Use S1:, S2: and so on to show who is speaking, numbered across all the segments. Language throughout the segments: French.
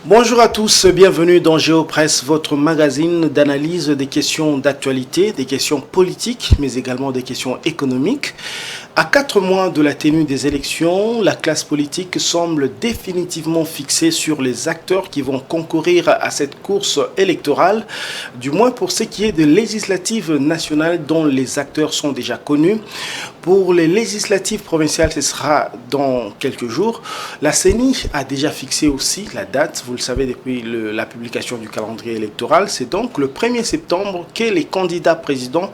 S1: Bonjour à tous, bienvenue dans GeoPresse, votre magazine d'analyse des questions d'actualité, des questions politiques, mais également des questions économiques. À 4 mois de la tenue des élections, la classe politique semble définitivement fixée sur les acteurs qui vont concourir à cette course électorale, du moins pour ce qui est des législatives nationales dont les acteurs sont déjà connus. Pour les législatives provinciales, ce sera dans quelques jours. La CENI a déjà fixé aussi la date, vous le savez depuis la publication du calendrier électoral. C'est donc le 1er septembre que les candidats présidents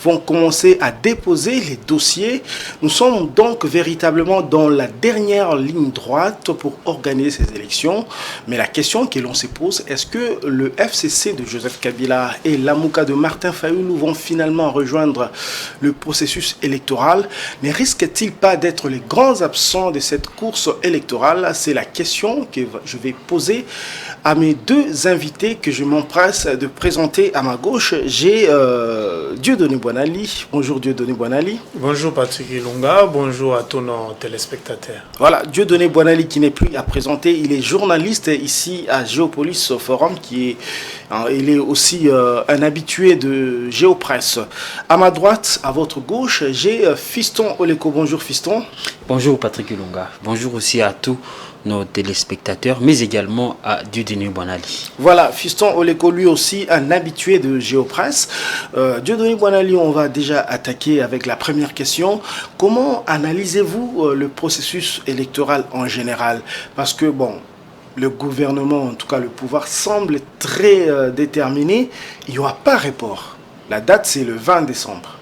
S1: vont commencer à déposer les dossiers. Nous sommes donc véritablement dans la dernière ligne droite pour organiser ces élections. Mais la question que l'on se pose, est-ce que le FCC de Joseph Kabila et l'Amouka de Martin Fayoulou vont finalement rejoindre le processus électoral? Ne risque-t-il pas d'être les grands absents de cette course électorale? C'est la question que je vais poser à mes deux invités que je m'empresse de présenter à ma gauche. J'ai Dieudonné Boinali. Bonjour Dieudonné Boinali.
S2: Bonjour Patrick Ilunga, bonjour à tous nos téléspectateurs.
S1: Voilà, Dieudonné Boinali qui n'est plus à présenter, il est journaliste ici à Géopolis Forum, il est aussi un habitué de GeoPresse. À ma droite, à votre gauche, j'ai Fiston Oleko. Bonjour Fiston.
S3: Bonjour Patrick Ilunga, bonjour aussi à tous nos téléspectateurs, mais également à Dieudonné Boinali.
S1: Voilà, Fiston Oleko, lui aussi un habitué de GeoPresse. Dieudonné Boinali, on va déjà attaquer avec la première question. Comment analysez-vous le processus électoral en général? Parce que, bon, le gouvernement, en tout cas le pouvoir, semble très déterminé. Il n'y aura pas report. La date, c'est le 20 décembre.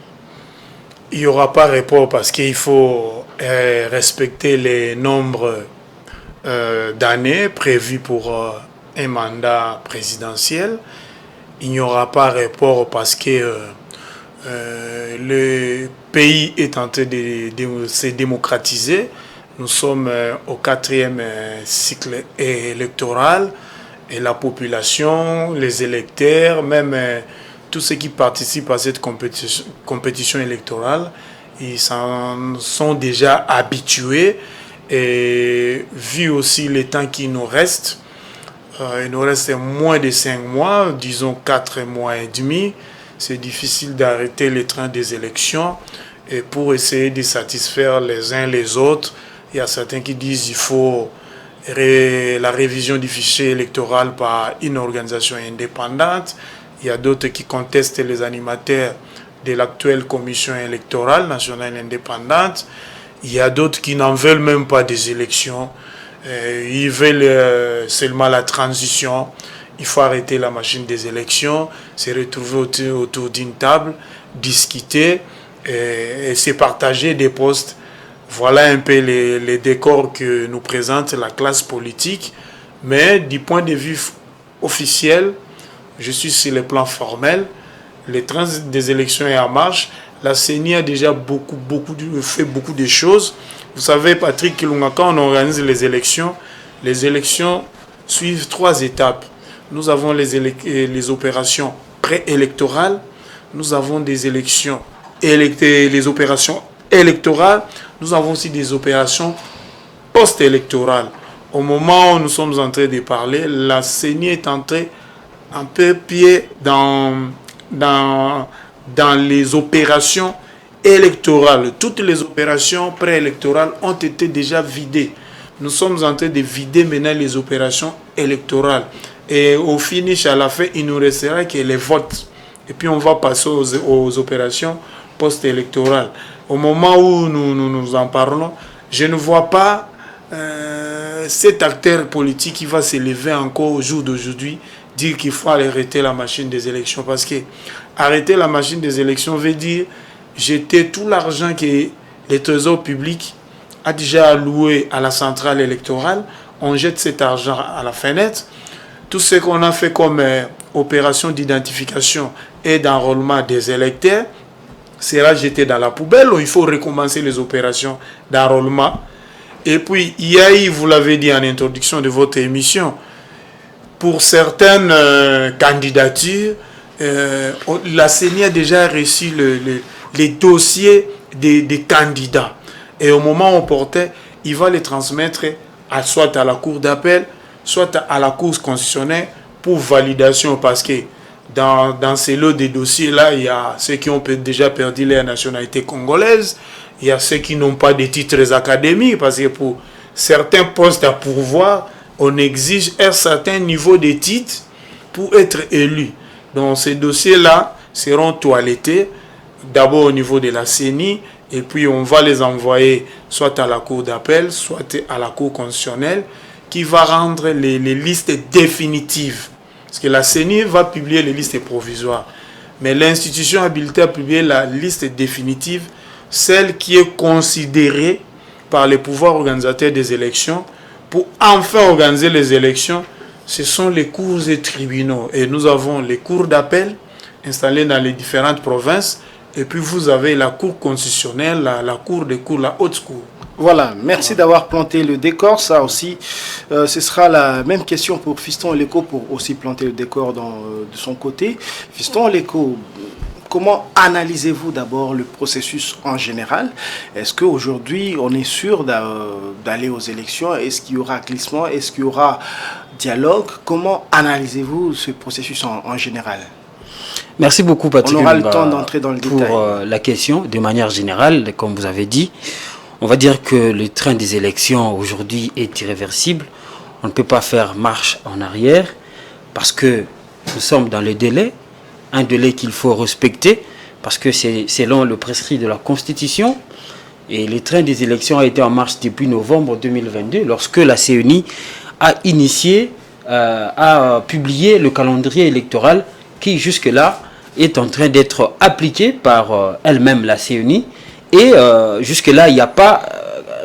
S2: Il n'y aura pas report parce qu'il faut respecter les nombres d'années prévues pour un mandat présidentiel. Il n'y aura pas report parce que le pays est en train de se démocratiser. Nous sommes au 4e cycle électoral et la population, les électeurs, même tous ceux qui participent à cette compétition électorale, ils s'en sont déjà habitués. Et vu aussi le temps qui nous reste, il nous reste moins de 5 mois, disons 4 mois et demi. C'est difficile d'arrêter le train des élections. Et pour essayer de satisfaire les uns les autres, il y a certains qui disent qu'il faut la révision du fichier électoral par une organisation indépendante. Il y a d'autres qui contestent les animateurs de l'actuelle commission électorale nationale indépendante. Il y a d'autres qui n'en veulent même pas des élections. Ils veulent seulement la transition. Il faut arrêter la machine des élections, se retrouver autour d'une table, discuter et se partager des postes. Voilà un peu les décors que nous présente la classe politique. Mais du point de vue officiel, je suis sur le plan formel. Le train des élections est en marche. La CENI a déjà fait beaucoup de choses. Vous savez, Patrick Kilunga, quand on organise les élections suivent 3 étapes. Nous avons les opérations préélectorales, nous avons des élections les opérations électorales, nous avons aussi des opérations post-électorales. Au moment où nous sommes en train de parler, la CENI est entrée un peu pied dans les opérations électorales. Toutes les opérations préélectorales ont été déjà vidées. Nous sommes en train de vider maintenant les opérations électorales. Et au finish, à la fin, il nous restera que les votes. Et puis on va passer aux opérations post-électorales. Au moment où nous en parlons, je ne vois pas cet acteur politique qui va se lever encore au jour d'aujourd'hui, dire qu'il faut arrêter la machine des élections. Parce que arrêter la machine des élections veut dire jeter tout l'argent que le Trésor public a déjà alloué à la centrale électorale. On jette cet argent à la fenêtre. Tout ce qu'on a fait comme opération d'identification et d'enrôlement des électeurs sera jeté dans la poubelle. Il faut recommencer les opérations d'enrôlement. Et puis, il y a eu, vous l'avez dit en introduction de votre émission, pour certaines candidatures, la CENI a déjà reçu les dossiers des candidats. Et au moment où on portait, il va les transmettre soit à la cour d'appel, soit à la Cour constitutionnelle pour validation, parce que dans ces lots de dossiers-là, il y a ceux qui ont déjà perdu leur nationalité congolaise, il y a ceux qui n'ont pas de titres académiques, parce que pour certains postes à pourvoir, on exige un certain niveau de titres pour être élu. Donc ces dossiers-là seront toilettés, d'abord au niveau de la CENI, et puis on va les envoyer soit à la Cour d'appel, soit à la Cour constitutionnelle, qui va rendre les listes définitives. Parce que la CENI va publier les listes provisoires. Mais l'institution habilitée à publier la liste définitive, celle qui est considérée par les pouvoirs organisateurs des élections, pour enfin organiser les élections, ce sont les cours et tribunaux. Et nous avons les cours d'appel installés dans les différentes provinces. Et puis vous avez la Cour constitutionnelle, la Cour des cours, la haute cour.
S1: Voilà, merci d'avoir planté le décor. Ça aussi, ce sera la même question pour Fiston Oleko pour aussi planter le décor de son côté. Fiston Oleko, comment analysez-vous d'abord le processus en général? Est-ce qu'aujourd'hui, on est sûr d'aller aux élections? Est-ce qu'il y aura glissement? Est-ce qu'il y aura dialogue? Comment analysez-vous ce processus en général?
S3: Merci beaucoup, Patrick.
S1: On aura le temps d'entrer dans le détail.
S3: Pour la question, de manière générale, comme vous avez dit, on va dire que le train des élections aujourd'hui est irréversible. On ne peut pas faire marche en arrière parce que nous sommes dans le délai, un délai qu'il faut respecter parce que c'est selon le prescrit de la Constitution. Et le train des élections a été en marche depuis novembre 2022 lorsque la CENI a initié, a publié le calendrier électoral qui jusque-là est en train d'être appliqué par elle-même, la CENI. Et jusque-là, il n'y a pas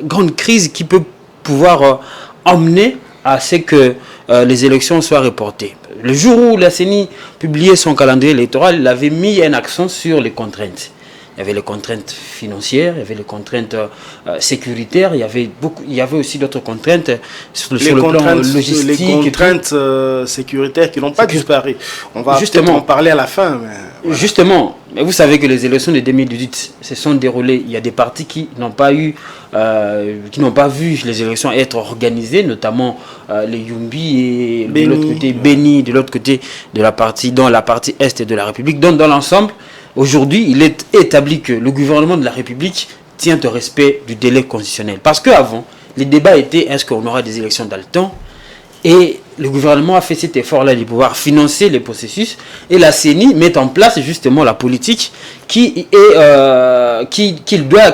S3: grande crise qui peut pouvoir emmener à ce que les élections soient reportées. Le jour où la CENI publiait son calendrier électoral, il avait mis un accent sur les contraintes. Il y avait les contraintes financières, il y avait les contraintes sécuritaires, il y avait aussi d'autres contraintes sur le plan logistique.
S1: Les contraintes sécuritaires qui n'ont pas disparu. On va justement en parler à la fin. Mais voilà.
S3: Justement, mais vous savez que les élections de 2018 se sont déroulées. Il y a des partis qui n'ont pas vu les élections être organisées, notamment les Yumbi et de l'autre côté Beni, de l'autre côté de la partie est de la République. Donc dans l'ensemble, aujourd'hui, il est établi que le gouvernement de la République tient au respect du délai constitutionnel. Parce qu'avant, les débats étaient est-ce qu'on aura des élections dans le temps? Et le gouvernement a fait cet effort-là de pouvoir financer les processus. Et la CENI met en place justement la politique qu'elle doit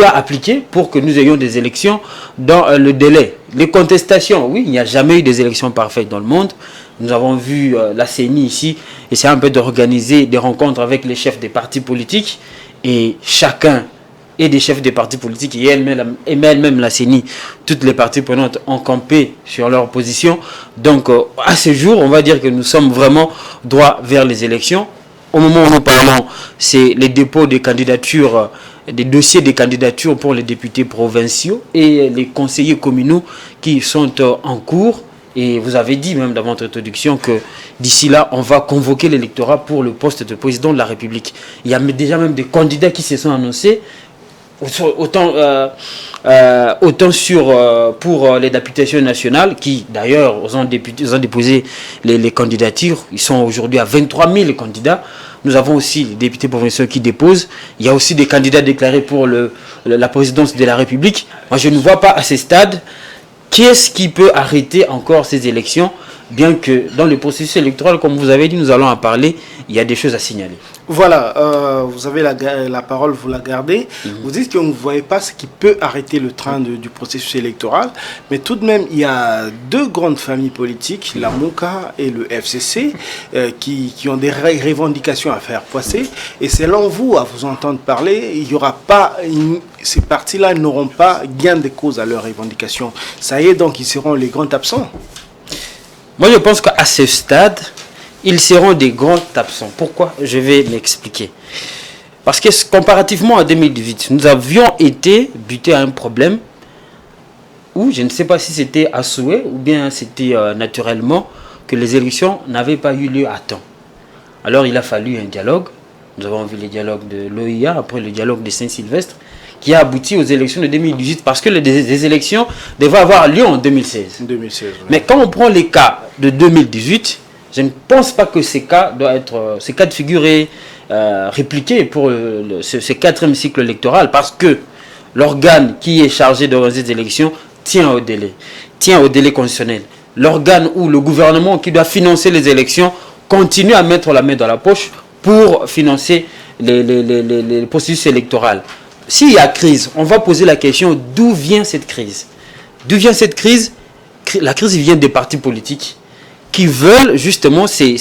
S3: appliquer pour que nous ayons des élections dans le délai. Les contestations, oui, il n'y a jamais eu des élections parfaites dans le monde. Nous avons vu la CENI ici essayer un peu d'organiser des rencontres avec les chefs des partis politiques et chacun et des chefs des partis politiques et elle-même la CENI, toutes les parties prenantes ont campé sur leur position. Donc à ce jour, on va dire que nous sommes vraiment droit vers les élections. Au moment où nous parlons, c'est les dépôts des candidatures, des dossiers de candidatures pour les députés provinciaux et les conseillers communaux qui sont en cours. Et vous avez dit même dans votre introduction que d'ici là, on va convoquer l'électorat pour le poste de président de la République. Il y a déjà même des candidats qui se sont annoncés, autant pour les députations nationales, qui d'ailleurs ont déposé les candidatures. Ils sont aujourd'hui à 23 000 candidats. Nous avons aussi les députés provinciaux qui déposent. Il y a aussi des candidats déclarés pour la présidence de la République. Moi, je ne vois pas à ce stade qu'est-ce qui peut arrêter encore ces élections, bien que dans le processus électoral, comme vous avez dit, nous allons en parler, il y a des choses à signaler.
S1: Voilà, vous avez la parole, vous la gardez. Vous dites que vous ne voyez pas ce qui peut arrêter le train du processus électoral, mais tout de même, il y a deux grandes familles politiques, la MOCA et le FCC, qui ont des revendications à faire passer. Et selon vous, à vous entendre parler, il y aura pas... Ces partis-là n'auront pas gain de cause à leurs revendications. Ça y est, donc, ils seront les grands absents.
S3: Moi, je pense qu'à ce stade, ils seront des grands absents. Pourquoi? Je vais m'expliquer. Parce que comparativement à 2018, nous avions été butés à un problème où, je ne sais pas si c'était à souhait ou bien c'était naturellement, que les élections n'avaient pas eu lieu à temps. Alors, il a fallu un dialogue. Nous avons vu le dialogue de l'OIA, après le dialogue de Saint-Sylvestre, qui a abouti aux élections de 2018, parce que les élections devaient avoir lieu en 2016.
S1: 2016, oui.
S3: Mais quand on prend les cas de 2018, je ne pense pas que ces cas de figure est répliqué pour ce quatrième cycle électoral, parce que l'organe qui est chargé d'organiser des élections tient au délai constitutionnel. L'organe ou le gouvernement qui doit financer les élections continue à mettre la main dans la poche pour financer les processus électoraux. S'il y a crise, on va poser la question d'où vient cette crise. D'où vient cette crise? La crise vient des partis politiques qui veulent justement, c'est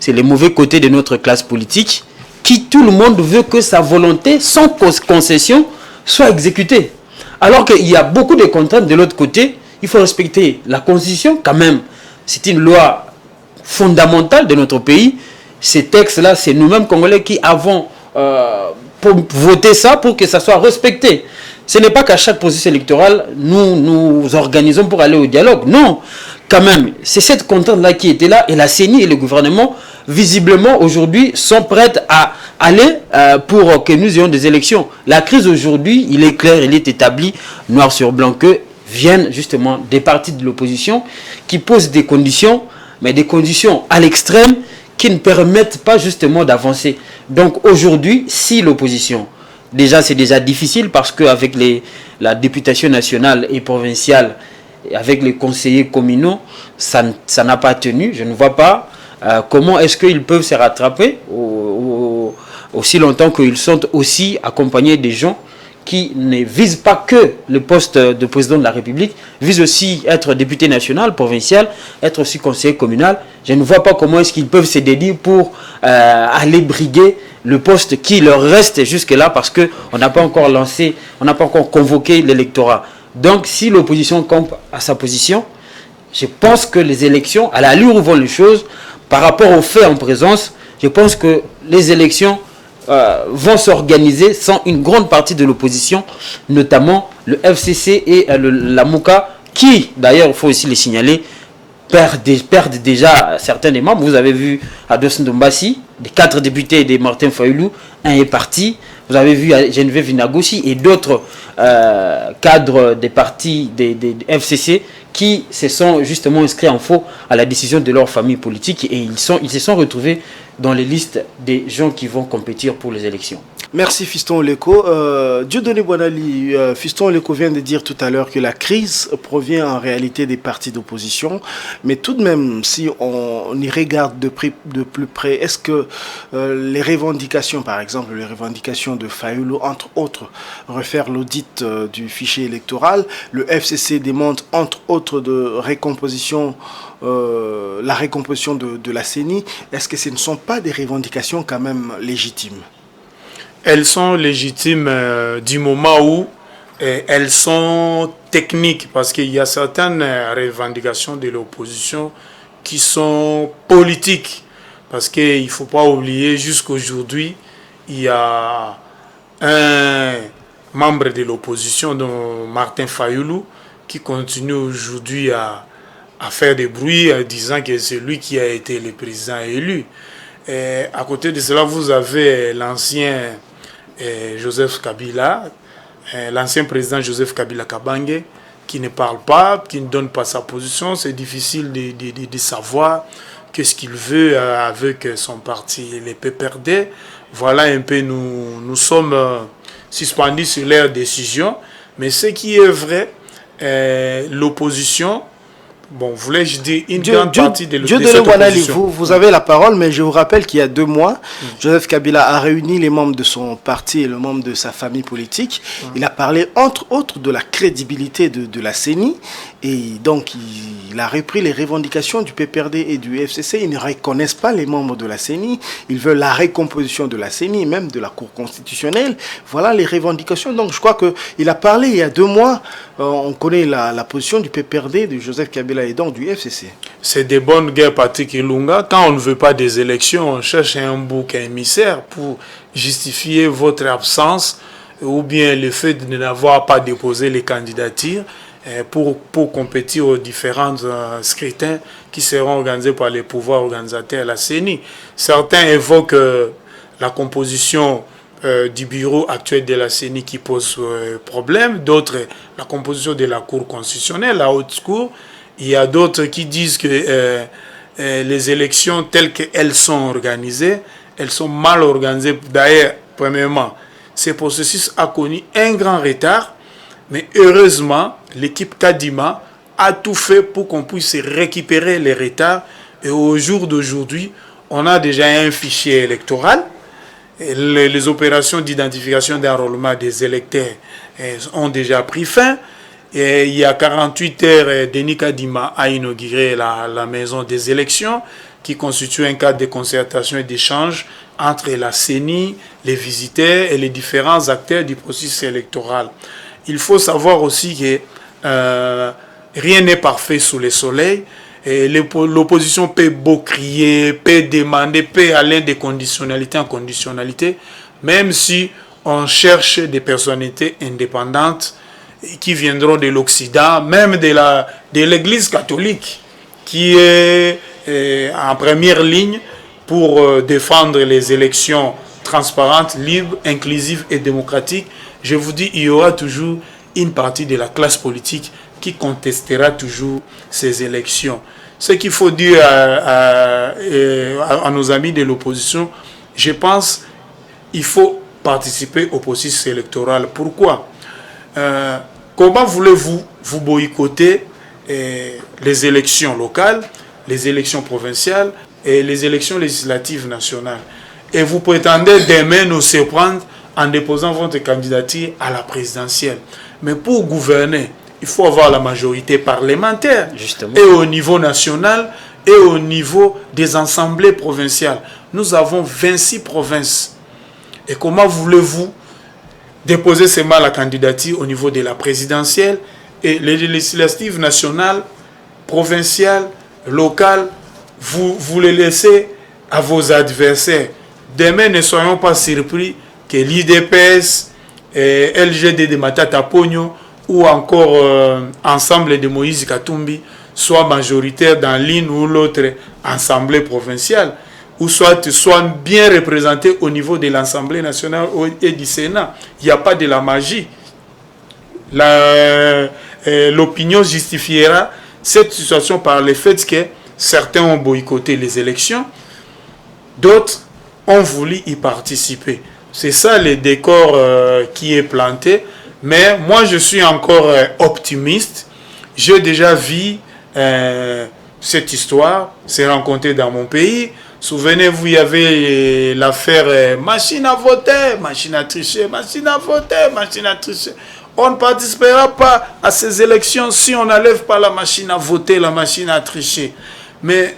S3: les mauvais côtés de notre classe politique, qui tout le monde veut que sa volonté, sans concession, soit exécutée. Alors qu'il y a beaucoup de contraintes de l'autre côté. Il faut respecter la Constitution quand même. C'est une loi fondamentale de notre pays. Ces textes-là, c'est nous-mêmes Congolais qui avons pour voter ça pour que ça soit respecté. Ce n'est pas qu'à chaque processus électoral, nous organisons pour aller au dialogue. Non, quand même, c'est cette contrainte-là qui était là et la CENI et le gouvernement, visiblement, aujourd'hui, sont prêts à aller pour que nous ayons des élections. La crise aujourd'hui, il est clair, il est établi, noir sur blanc, que viennent justement des partis de l'opposition qui posent des conditions, mais des conditions à l'extrême qui ne permettent pas justement d'avancer. Donc aujourd'hui, si l'opposition, déjà c'est déjà difficile parce qu'avec la députation nationale et provinciale, avec les conseillers communaux, ça n'a pas tenu. Je ne vois pas comment est-ce qu'ils peuvent se rattraper aussi longtemps qu'ils sont aussi accompagnés des gens qui ne visent pas que le poste de président de la République, visent aussi être député national, provincial, être aussi conseiller communal. Je ne vois pas comment est-ce qu'ils peuvent se dédier pour aller briguer le poste qui leur reste jusque-là, parce qu'on n'a pas encore lancé, on n'a pas encore convoqué l'électorat. Donc si l'opposition campe à sa position, je pense que les élections, à l'allure où vont les choses, par rapport aux faits en présence, je pense que les élections vont s'organiser sans une grande partie de l'opposition, notamment le FCC et la MOUCA, qui, d'ailleurs, il faut aussi les signaler, perdent déjà certains des membres. Vous avez vu à Dos Ndombassi, des 4 députés de Martin Fayoulou, un est parti. Vous avez vu à Geneviève Inagosi et d'autres cadres des partis des FCC qui se sont justement inscrits en faux à la décision de leur famille politique, et ils se sont retrouvés dans les listes des gens qui vont compétir pour les élections.
S1: Merci Fiston Oleko. Dieudonné Boinali, Fiston Oleko vient de dire tout à l'heure que la crise provient en réalité des partis d'opposition, mais tout de même, si on y regarde de plus près, est-ce que les revendications, par exemple, les revendications de Fayoulou, entre autres, refaire l'audit du fichier électoral, le FCC demande entre autres de récomposition, la récomposition de la CENI, est-ce que ce ne sont pas des revendications quand même légitimes?
S2: Elles sont légitimes du moment où elles sont techniques, parce qu'il y a certaines revendications de l'opposition qui sont politiques. Parce qu'il ne faut pas oublier, jusqu'aujourd'hui, il y a un membre de l'opposition, dont Martin Fayoulou, qui continue aujourd'hui à faire des bruits en disant que c'est lui qui a été le président élu. Et à côté de cela, vous avez l'ancien Joseph Kabila, l'ancien président Joseph Kabila Kabange, qui ne parle pas, qui ne donne pas sa position. C'est difficile de savoir qu'est-ce qu'il veut avec son parti, les PPRD. Voilà un peu, nous sommes suspendus sur leur décision. Mais ce qui est vrai, l'opposition, bon, voulais-je dire une grande partie de l'opposition.
S1: Vous avez la parole, mais je vous rappelle qu'il y a 2 mois, Joseph Kabila a réuni les membres de son parti et les membres de sa famille politique. Il a parlé entre autres de la crédibilité de la CENI, et donc il a repris les revendications du PPRD et du FCC. Ils ne reconnaissent pas les membres de la CENI, ils veulent la récomposition de la CENI, même de la Cour constitutionnelle. Voilà les revendications. Donc je crois qu'il a parlé il y a 2 mois, on connaît la position du PPRD, de Joseph Kabila et donc du FCC.
S2: C'est des bonnes guerres, Patrick Ilunga. Quand on ne veut pas des élections, on cherche un bouc émissaire pour justifier votre absence ou bien le fait de n'avoir pas déposé les candidatures pour compétir aux différents scrutins qui seront organisés par les pouvoirs organisateurs, la CENI. Certains évoquent la composition du bureau actuel de la CENI qui pose problème, d'autres la composition de la Cour constitutionnelle, la haute cour. Il y a d'autres qui disent que les élections telles qu'elles sont organisées, elles sont mal organisées. D'ailleurs, premièrement, ce processus a connu un grand retard, mais heureusement, l'équipe Kadima a tout fait pour qu'on puisse récupérer les retards. Et au jour d'aujourd'hui, on a déjà un fichier électoral. Les opérations d'identification d'enrôlement des électeurs ont déjà pris fin. Et il y a 48 heures, Denis Kadima a inauguré la maison des élections qui constitue un cadre de concertation et d'échange entre la CENI, les visiteurs et les différents acteurs du processus électoral. Il faut savoir aussi que rien n'est parfait sous le soleil. L'opposition peut beau crier, peut demander, peut aller de conditionnalité en conditionnalité, même si on cherche des personnalités indépendantes qui viendront de l'Occident, même de l'Église catholique, qui est en première ligne pour défendre les élections transparentes, libres, inclusives et démocratiques. Je vous dis, il y aura toujours une partie de la classe politique qui contestera toujours ces élections. Ce qu'il faut dire à nos amis de l'opposition, je pense qu'il faut participer au processus électoral. Pourquoi? Comment voulez-vous vous boycotter les élections locales, les élections provinciales et les élections législatives nationales? Et vous prétendez demain nous surprendre en déposant votre candidature à la présidentielle. Mais pour gouverner, il faut avoir la majorité parlementaire. Justement. Et au niveau national et au niveau des assemblées provinciales. Nous avons 26 provinces. Et comment voulez-vous déposer seulement la candidature au niveau de la présidentielle et les législatives nationales, provinciales, locales, vous les laissez à vos adversaires. Demain, ne soyons pas surpris que l'IDPS, LGD de Matata Pogno ou encore Ensemble de Moïse Katumbi soient majoritaires dans l'une ou l'autre assemblée provinciale, ou soit bien représentés au niveau de l'Assemblée nationale et du Sénat. Il n'y a pas de la magie. L'opinion justifiera cette situation par le fait que certains ont boycotté les élections, d'autres ont voulu y participer. C'est ça le décor qui est planté. Mais moi, je suis encore optimiste. J'ai déjà vu cette histoire se rencontrer dans mon pays. Souvenez-vous, il y avait l'affaire machine à voter, machine à tricher, machine à voter, machine à tricher. On ne participera pas à ces élections si on n'enlève pas la machine à voter, la machine à tricher. Mais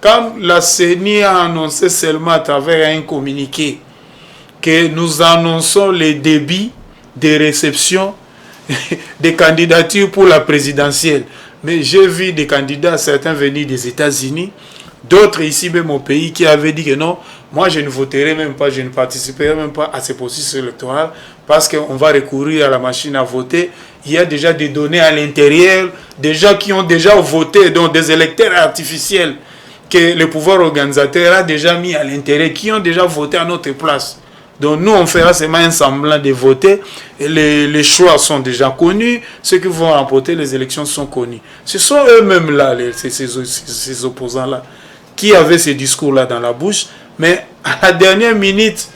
S2: quand la CENI a annoncé seulement à travers un communiqué que nous annonçons les débits de réception des candidatures pour la présidentielle. Mais j'ai vu des candidats, certains venus des États-Unis, d'autres ici même au pays, qui avaient dit que non, moi je ne voterai même pas, je ne participerai même pas à ce processus électoral parce qu'on va recourir à la machine à voter. Il y a déjà des données à l'intérieur, des gens qui ont déjà voté, donc des électeurs artificiels que le pouvoir organisateur a déjà mis à l'intérieur, qui ont déjà voté à notre place. Donc nous, on fera seulement un semblant de voter. Et les choix sont déjà connus. Ceux qui vont remporter les élections sont connus. Ce sont eux-mêmes là, ces opposants-là, qui avaient ces discours-là dans la bouche. Mais à la dernière minute,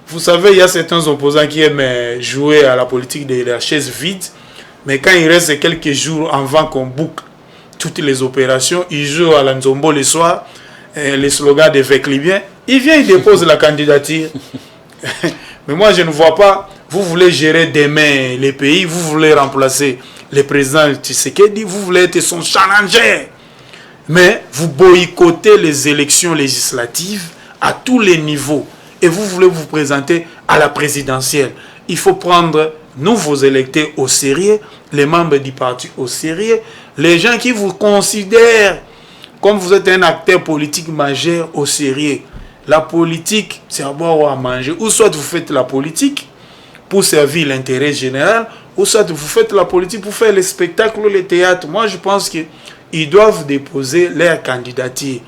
S2: vous savez, il y a certains opposants qui aiment jouer à la politique de la chaise vide. Mais quand il reste quelques jours avant qu'on boucle toutes les opérations, ils jouent à la Nzombo le soir, les slogans des Véclibiens. Il vient, il dépose la candidature. Mais moi, je ne vois pas. Vous voulez gérer demain les pays, vous voulez remplacer le président Tshisekedi, vous voulez être son challenger. Mais vous boycottez les élections législatives à tous les niveaux. Et vous voulez vous présenter à la présidentielle. Il faut prendre nous, vos électeurs, au sérieux, les membres du parti au sérieux, les gens qui vous considèrent comme vous êtes un acteur politique majeur au sérieux. La politique, c'est à boire ou à manger. Ou soit vous faites la politique pour servir l'intérêt général, ou soit vous faites la politique pour faire les spectacles ou les théâtres. Moi, je pense qu'ils doivent déposer leur candidature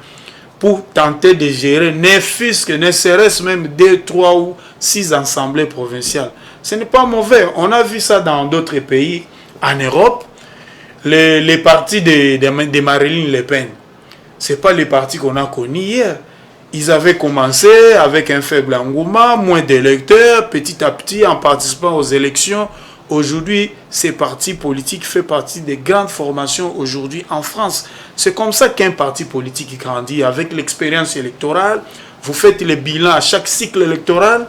S2: pour tenter de gérer, ne serait-ce même 2, 3 ou 6 assemblées provinciales. Ce n'est pas mauvais. On a vu ça dans d'autres pays en Europe. Les partis de Marine Le Pen, ce n'est pas les partis qu'on a connus hier. Ils avaient commencé avec un faible engouement, moins d'électeurs, petit à petit, en participant aux élections. Aujourd'hui, ces partis politiques font partie des grandes formations aujourd'hui en France. C'est comme ça qu'un parti politique grandit, avec l'expérience électorale. Vous faites le bilan à chaque cycle électoral.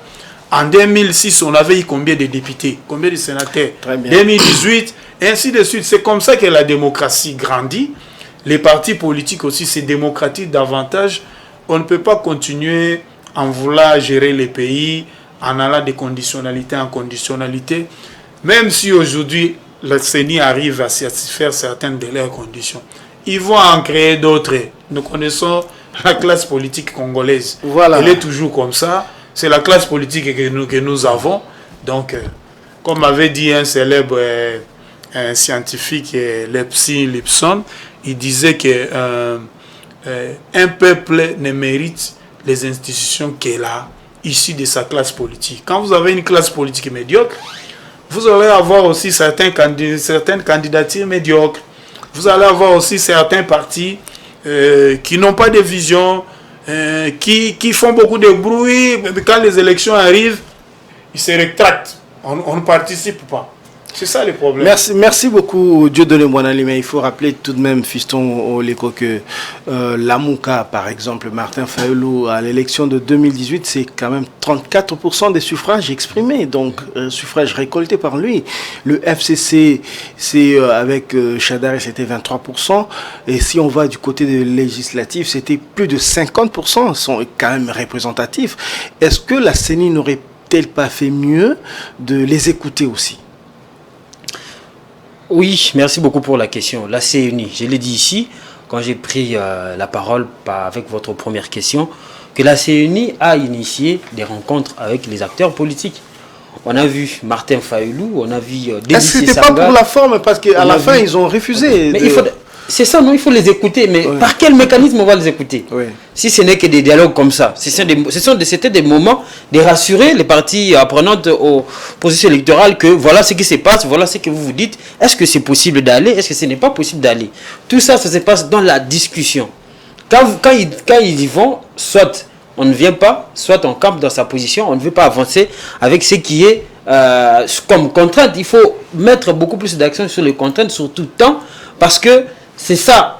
S2: En 2006, on avait eu combien de députés, combien de sénateurs? 2018, et ainsi de suite. C'est comme ça que la démocratie grandit. Les partis politiques aussi se démocratisent davantage. On ne peut pas continuer à vouloir gérer les pays en allant de conditionnalité en conditionnalité, même si aujourd'hui la CENI arrive à satisfaire certaines de leurs conditions. Ils vont en créer d'autres. Nous connaissons la classe politique congolaise.
S1: Voilà.
S2: Elle est toujours comme ça. C'est la classe politique que nous avons. Donc, comme avait dit un célèbre un scientifique, Lepsi Lipson, il disait que un peuple ne mérite les institutions qu'elle a issues de sa classe politique. Quand vous avez une classe politique médiocre, vous allez avoir aussi certaines candidatures médiocres. Vous allez avoir aussi certains partis qui n'ont pas de vision, qui font beaucoup de bruit. Mais quand les élections arrivent, ils se rétractent. On ne participe pas. C'est ça le problème.
S1: Merci beaucoup, Dieudonné Mwanali, mais il faut rappeler tout de même, fiston Oleko, que Lamouka, par exemple, Martin Fayulu, à l'élection de 2018, c'est quand même 34% des suffrages exprimés, donc suffrages récoltés par lui. Le FCC, c'est avec Chadari, c'était 23%, et si on va du côté des législatifs, c'était plus de 50%, ils sont quand même représentatifs. Est-ce que la CENI n'aurait-elle pas fait mieux de les écouter aussi?
S3: Oui, merci beaucoup pour la question. La CENI, je l'ai dit ici, quand j'ai pris la parole avec votre première question, que la CENI a initié des rencontres avec les acteurs politiques. On a vu Martin Fayulu, on a vu
S1: Est-ce que c'était pas pour la forme? Parce qu'à la fin, ils ont refusé.
S3: Mais c'est ça, non, il faut les écouter. Mais par quel mécanisme on va les écouter? Si ce n'est que des dialogues comme ça. C'était des moments de rassurer les parties apprenantes aux processus électoral que voilà ce qui se passe, voilà ce que vous vous dites. Est-ce que c'est possible d'aller? Est-ce que ce n'est pas possible d'aller? Tout ça, ça se passe dans la discussion. Quand ils y vont, soit on ne vient pas, soit on campe dans sa position, on ne veut pas avancer avec ce qui est comme contrainte. Il faut mettre beaucoup plus d'action sur les contraintes, sur tout temps, parce que c'est ça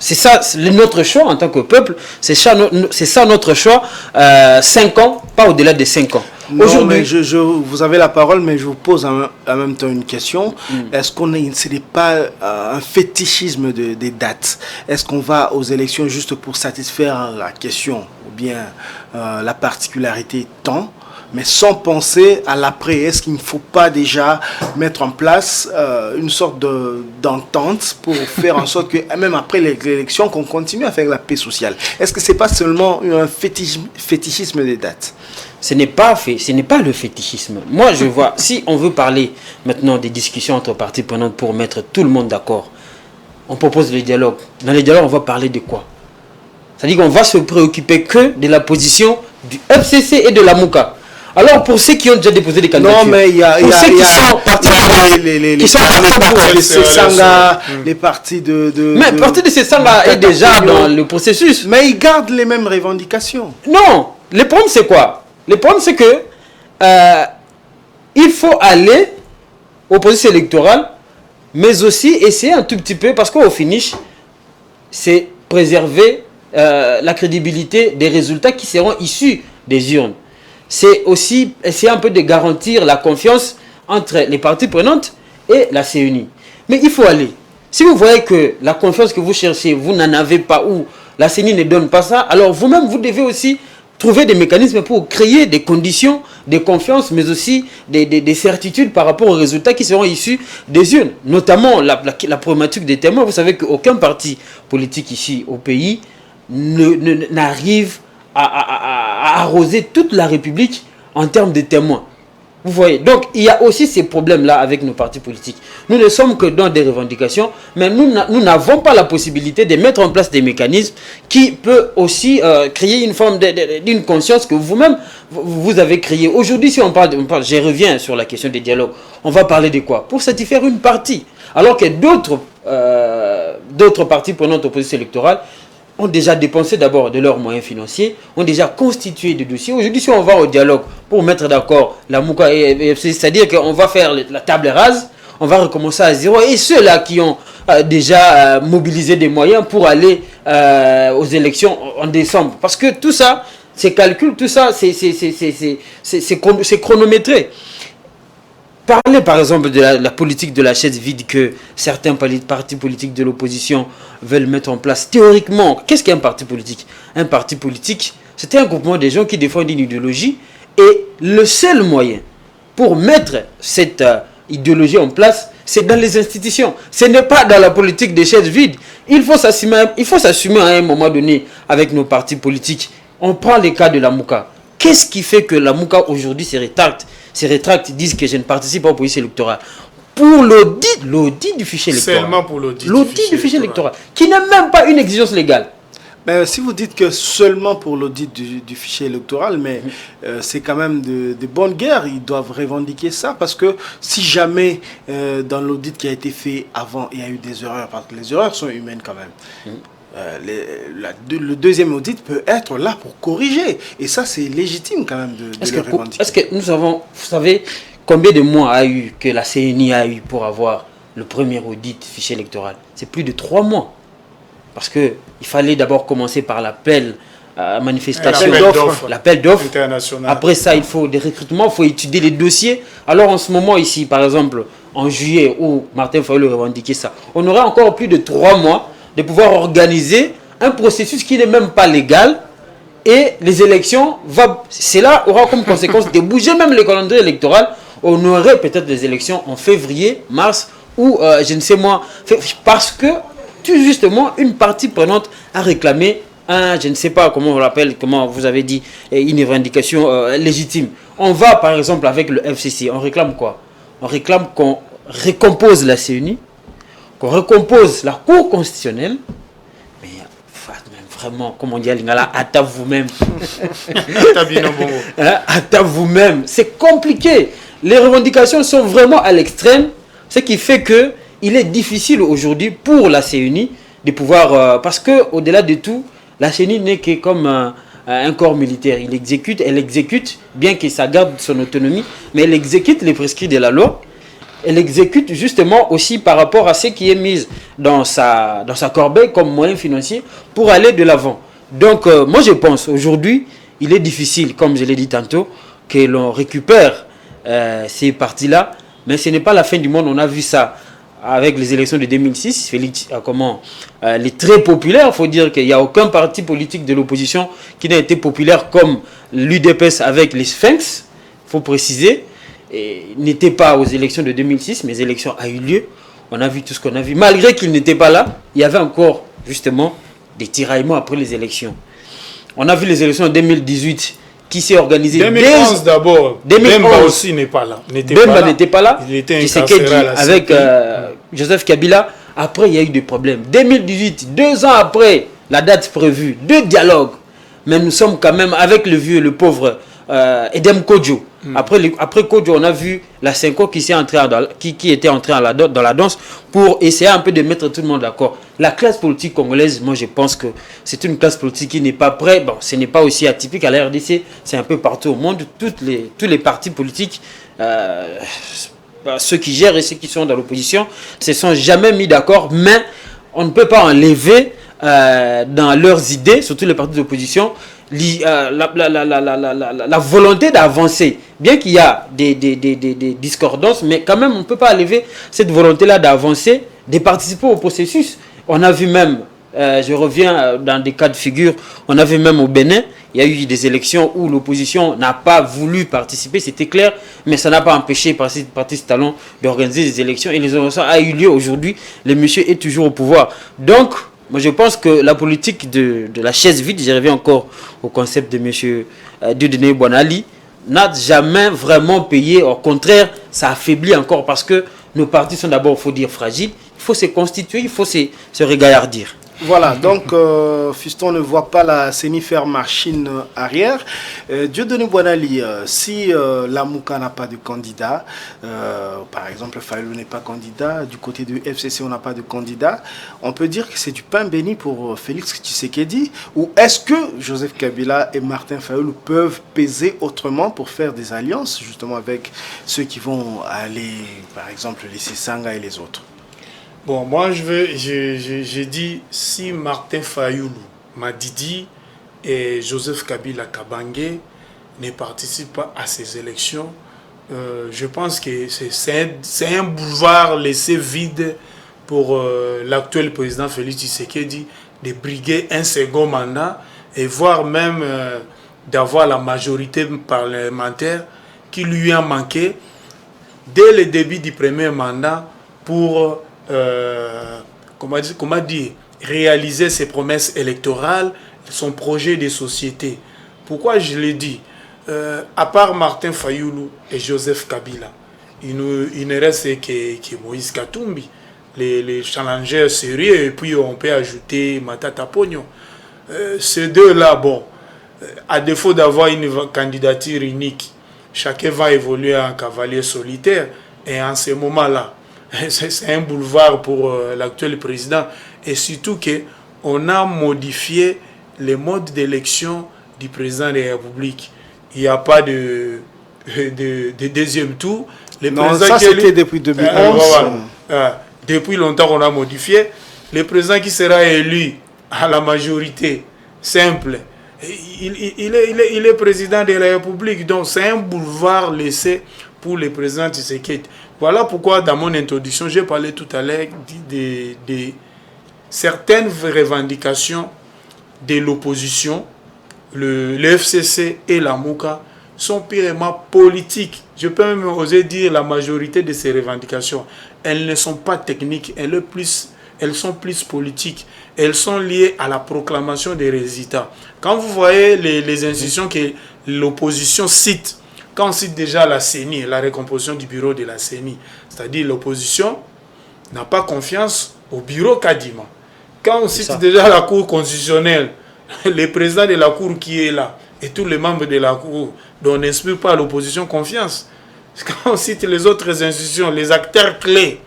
S3: notre choix en tant que peuple, c'est ça notre choix, 5 ans, pas au-delà de 5 ans.
S1: Aujourd'hui, vous avez la parole, mais je vous pose en même temps une question. Est-ce ce n'est pas un fétichisme des dates? Est-ce qu'on va aux élections juste pour satisfaire la question ou bien la particularité temps, mais sans penser à l'après? Est-ce qu'il ne faut pas déjà mettre en place une sorte d'entente pour faire en sorte que même après l'élection, qu'on continue à faire la paix sociale? Est-ce que ce n'est pas seulement un fétichisme des dates?
S3: Ce n'est pas le fétichisme. Moi, je vois, si on veut parler maintenant des discussions entre parties prenantes pour mettre tout le monde d'accord, on propose le dialogue. Dans le dialogue, on va parler de quoi? C'est-à-dire qu'on va se préoccuper que de la position du FCC et de la Mouka. Alors, pour ceux qui ont déjà déposé des candidatures,
S1: non, mais il y a
S3: qui sont partis
S1: les Sesanga, les partis
S3: mais le parti de Sesanga est déjà dans le processus.
S1: Mais ils gardent les mêmes revendications.
S3: Non, le problème c'est quoi? Le problème c'est que il faut aller au processus électoral, mais aussi essayer un tout petit peu, parce qu'au finish, c'est préserver la crédibilité des résultats qui seront issus des urnes. C'est aussi essayer un peu de garantir la confiance entre les parties prenantes et la CENI. Mais il faut aller. Si vous voyez que la confiance que vous cherchez, vous n'en avez pas, ou la CENI ne donne pas ça, alors vous-même, vous devez aussi trouver des mécanismes pour créer des conditions de confiance, mais aussi des certitudes par rapport aux résultats qui seront issus des urnes. Notamment la problématique des témoins. Vous savez qu'aucun parti politique ici au pays n'arrive à arroser toute la République en termes de témoins. Vous voyez, donc il y a aussi ces problèmes-là avec nos partis politiques. Nous ne sommes que dans des revendications, mais nous n'avons pas la possibilité de mettre en place des mécanismes qui peuvent aussi créer une forme d'une conscience que vous-même, vous avez créée. Aujourd'hui, si on parle, je reviens sur la question des dialogues, on va parler de quoi? Pour satisfaire une partie. Alors que d'autres partis prenantes aux positions électorales ont déjà dépensé d'abord de leurs moyens financiers, ont déjà constitué des dossiers. Aujourd'hui, si on va au dialogue pour mettre d'accord la Mouka et c'est-à-dire qu'on va faire la table rase, on va recommencer à zéro. Et ceux-là qui ont déjà mobilisé des moyens pour aller aux élections en décembre. Parce que tout ça, ces calculs, tout ça, c'est chronométré. Parler par exemple de la politique de la chaise vide que certains partis politiques de l'opposition veulent mettre en place. Théoriquement, qu'est-ce qu'un parti politique? Un parti politique, c'est un groupement de gens qui défendent une idéologie et le seul moyen pour mettre cette idéologie en place, c'est dans les institutions. Ce n'est pas dans la politique des chaises vides. Il faut s'assumer à un moment donné avec nos partis politiques. On prend les cas de la Mouka. Qu'est-ce qui fait que la Mouka aujourd'hui se rétracte? Ces rétracts disent que je ne participe pas aux positions électorales. Pour l'audit du fichier électoral.
S2: Seulement pour l'audit
S3: du fichier électoral. Qui n'est même pas une exigence légale.
S1: Ben, si vous dites que seulement pour l'audit du fichier électoral, mais c'est quand même de bonne guerre, ils doivent revendiquer ça, parce que si jamais dans l'audit qui a été fait avant, il y a eu des erreurs, parce que les erreurs sont humaines quand même. Le deuxième audit peut être là pour corriger. Et ça, c'est légitime quand même de le revendiquer.
S3: Est-ce que nous avons, vous savez, combien de mois que la CNI a eu pour avoir le premier audit fichier électoral? C'est plus de 3 mois. Parce qu'il fallait d'abord commencer par l'appel à manifestation, l'appel d'offres. Après ça, il faut des recrutements, il faut étudier les dossiers. Alors en ce moment ici, par exemple, en juillet, où Martin Fayulu revendiquer ça, on aurait encore plus de 3 mois de pouvoir organiser un processus qui n'est même pas légal, et les élections, cela aura comme conséquence de bouger même le calendrier électoral. On aurait peut-être des élections en février, mars, ou je ne sais moi, parce que tout justement une partie prenante a réclamé je ne sais pas comment on l'appelle, comment vous avez dit, une revendication légitime. On va par exemple avec le FCC, on réclame quoi? On réclame qu'on recompose la CNI, qu'on recompose la Cour constitutionnelle, mais vraiment, comme on dit à Lingala, à vous-même. À vous-même. C'est compliqué. Les revendications sont vraiment à l'extrême, ce qui fait que il est difficile aujourd'hui pour la CNI de pouvoir, parce que au-delà de tout, la CNI n'est que comme un corps militaire. Elle exécute, bien que ça garde son autonomie, mais elle exécute les prescrits de la loi. Elle exécute justement aussi par rapport à ce qui est mis dans sa corbeille comme moyen financier pour aller de l'avant. Donc moi je pense aujourd'hui, il est difficile, comme je l'ai dit tantôt, que l'on récupère ces partis-là, mais ce n'est pas la fin du monde. On a vu ça avec les élections de 2006, Félix les très populaires. Il faut dire qu'il n'y a aucun parti politique de l'opposition qui n'a été populaire comme l'UDPS avec les Sphinx, il faut préciser. N'était pas aux élections de 2006, mais les élections ont eu lieu. On a vu tout ce qu'on a vu. Malgré qu'il n'était pas là, il y avait encore justement des tiraillements après les élections. On a vu les élections en 2018 qui s'est organisée.
S2: 2011 d'abord. 2011 Bemba aussi n'est pas là.
S3: Bemba n'était pas là.
S2: Il était incarcéré
S3: avec Joseph Kabila. Après, il y a eu des problèmes. 2018, 2 ans après la date prévue, 2 dialogues. Mais nous sommes quand même avec le vieux, le pauvre Edem Kodjo. Après Kodjo, on a vu la Cinco qui était entrée dans la danse pour essayer un peu de mettre tout le monde d'accord. La classe politique congolaise, moi je pense que c'est une classe politique qui n'est pas prête. Bon, ce n'est pas aussi atypique à la RDC, c'est un peu partout au monde. Tous les partis politiques, ceux qui gèrent et ceux qui sont dans l'opposition, se sont jamais mis d'accord, mais on ne peut pas enlever dans leurs idées, surtout les partis d'opposition, la volonté d'avancer. Bien qu'il y a des discordances, mais quand même on ne peut pas enlever cette volonté-là d'avancer, de participer au processus. On a vu même, je reviens dans des cas de figure, on a vu même au Bénin, il y a eu des élections où l'opposition n'a pas voulu participer, c'était clair, mais ça n'a pas empêché Patrice Talon d'organiser des élections, et les élections ont eu lieu aujourd'hui, le monsieur est toujours au pouvoir. Donc, moi je pense que la politique de la chaise vide, je reviens encore au concept de M. Dieudonné Boinali, n'a jamais vraiment payé. Au contraire, ça affaiblit encore parce que nos partis sont d'abord, il faut dire, fragiles. Il faut se constituer, il faut se regaillardir.
S1: Voilà, donc Fiston ne voit pas la CENI faire machine arrière. Dieudonné Boinali, si la Mouka n'a pas de candidat, par exemple Fayulu n'est pas candidat, du côté du FCC on n'a pas de candidat, on peut dire que c'est du pain béni pour Félix Tshisekedi, ou est-ce que Joseph Kabila et Martin Fayulu peuvent peser autrement pour faire des alliances justement avec ceux qui vont aller, par exemple les Sisanga et les autres?
S2: Bon, moi, j'ai dit, si Martin Fayulu, Madidi et Joseph Kabila Kabange ne participent pas à ces élections, je pense que c'est un boulevard laissé vide pour l'actuel président Félix Tshisekedi de briguer un second mandat et voire même d'avoir la majorité parlementaire qui lui a manqué dès le début du premier mandat pour comment dire, réaliser ses promesses électorales, son projet de société. Pourquoi je l'ai dit? À part Martin Fayulu et Joseph Kabila, il ne reste que Moïse Katumbi, les challengers sérieux, et puis on peut ajouter Matata Pogno. Ces deux-là, bon, à défaut d'avoir une candidature unique, chacun va évoluer en cavalier solitaire, et en ce moment-là, c'est un boulevard pour l'actuel président. Et surtout qu'on a modifié les modes d'élection du président de la République. Il n'y a pas de deuxième tour.
S1: Non, ça c'était depuis 2011.
S2: Depuis longtemps qu'on a modifié. Le président qui sera élu à la majorité simple, il est président de la République. Donc c'est un boulevard laissé pour le président Tshisekedi. Voilà pourquoi dans mon introduction, j'ai parlé tout à l'heure de certaines revendications de l'opposition. Le FCC et la Mouka sont purement politiques. Je peux même oser dire la majorité de ces revendications. Elles ne sont pas techniques, elles sont plus politiques. Elles sont liées à la proclamation des résultats. Quand vous voyez les institutions que l'opposition cite, quand on cite déjà la CENI, la recomposition du bureau de la CENI, c'est-à-dire l'opposition n'a pas confiance au bureau Kadima. Quand on cite déjà la Cour constitutionnelle, le président de la Cour qui est là, et tous les membres de la Cour, dont on n'inspire pas à l'opposition confiance. Quand on cite les autres institutions, les acteurs clés,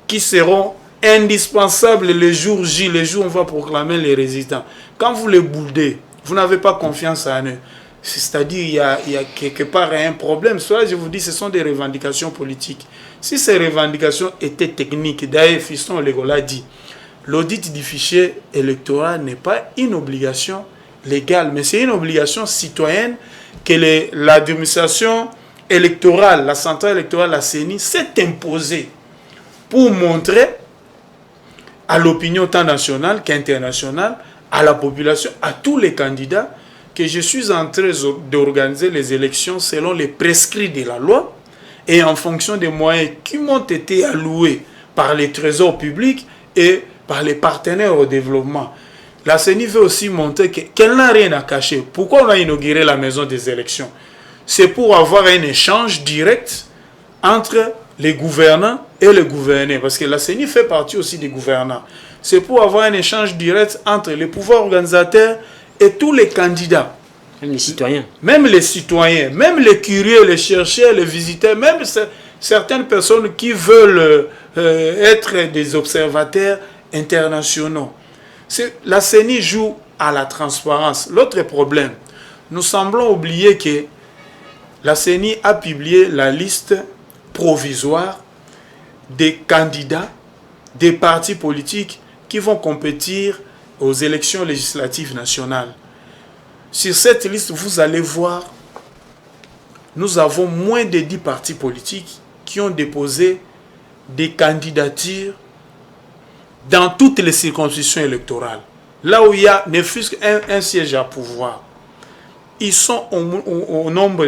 S2: qui seront indispensables les jours J, les jours où on va proclamer les résultats. Quand vous les boudez, vous n'avez pas confiance en eux. C'est-à-dire il y a quelque part un problème. Soit je vous dis, ce sont des revendications politiques. Si ces revendications étaient techniques, d'ailleurs, Fiston Lego l'a dit, l'audit du fichier électoral n'est pas une obligation légale, mais c'est une obligation citoyenne que l'administration électorale, la centrale électorale, la CENI, s'est imposée pour montrer à l'opinion tant nationale qu'internationale, à la population, à tous les candidats, que je suis en train d'organiser les élections selon les prescrits de la loi et en fonction des moyens qui m'ont été alloués par les trésors publics et par les partenaires au développement. La CENI veut aussi montrer qu'elle n'a rien à cacher. Pourquoi on a inauguré la maison des élections? C'est pour avoir un échange direct entre les gouvernants et les gouvernés. Parce que la CENI fait partie aussi des gouvernants. C'est pour avoir un échange direct entre les pouvoirs organisateurs et tous les candidats.
S3: Même les citoyens.
S2: Même les citoyens, même les curieux, les chercheurs, les visiteurs, même certaines personnes qui veulent être des observateurs internationaux. La CENI joue à la transparence. L'autre problème, nous semblons oublier que la CENI a publié la liste provisoire des candidats des partis politiques qui vont compétir aux élections législatives nationales. Sur cette liste, vous allez voir, nous avons moins de 10 partis politiques qui ont déposé des candidatures dans toutes les circonscriptions électorales. Là où il y a ne fût-ce qu'un siège à pouvoir, ils sont au nombre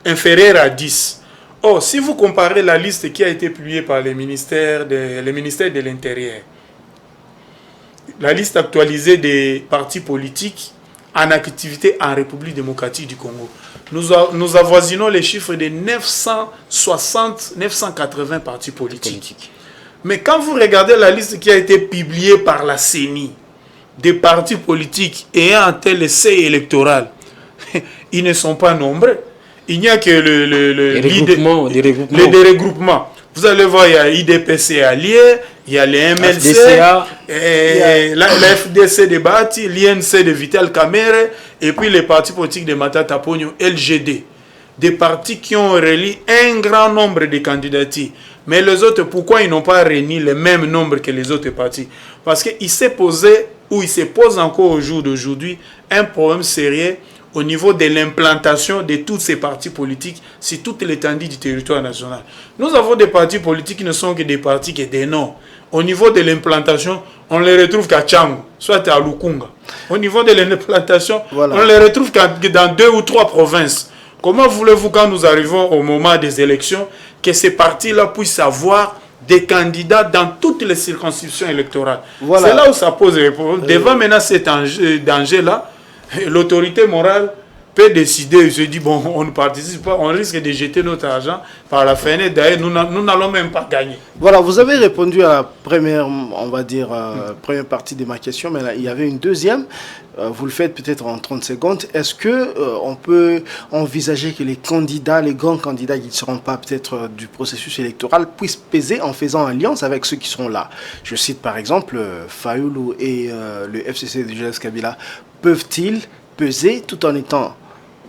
S2: inférieur à 10. Or, si vous comparez la liste qui a été publiée par le ministère de l'Intérieur, la liste actualisée des partis politiques en activité en République démocratique du Congo. Nous avoisinons les chiffres de 960, 980 partis politiques. Mais quand vous regardez la liste qui a été publiée par la CENI, des partis politiques ayant un tel seuil électoral, ils ne sont pas nombreux. Il n'y a que les regroupements. Vous allez voir, il y a IDPC allié, il y a les MLC, la FDC de Bati, l'INC de Vital Kamere, et puis les partis politiques de Matata Pogno, LGD. Des partis qui ont réuni un grand nombre de candidatures. Mais les autres, pourquoi ils n'ont pas réuni le même nombre que les autres partis? Parce qu'il s'est posé, ou il se pose encore au jour d'aujourd'hui, un problème sérieux au niveau de l'implantation de tous ces partis politiques sur toute l'étendue du territoire national. Nous avons des partis politiques qui ne sont que des partis qui des noms. Au niveau de l'implantation, on les retrouve qu'à Tchango, soit à Lukunga. Au niveau de l'implantation, on les retrouve dans 2 ou 3 provinces. Comment voulez-vous, quand nous arrivons au moment des élections, que ces partis-là puissent avoir des candidats dans toutes les circonscriptions électorales? C'est là où ça pose des problèmes. Devant maintenant cet danger-là, l'autorité morale peut décider, je dis, bon, on ne participe pas, on risque de jeter notre argent par la fenêtre, d'ailleurs, nous n'allons même pas gagner.
S1: Voilà, vous avez répondu à la première, on va dire, première partie de ma question, mais là, il y avait une deuxième, vous le faites peut-être en 30 secondes. Est-ce que on peut envisager que les candidats, les grands candidats qui ne seront pas peut-être du processus électoral, puissent peser en faisant alliance avec ceux qui sont là? Je cite par exemple Fayoulou et le FCC de Joseph Kabila. Peuvent-ils peser tout en étant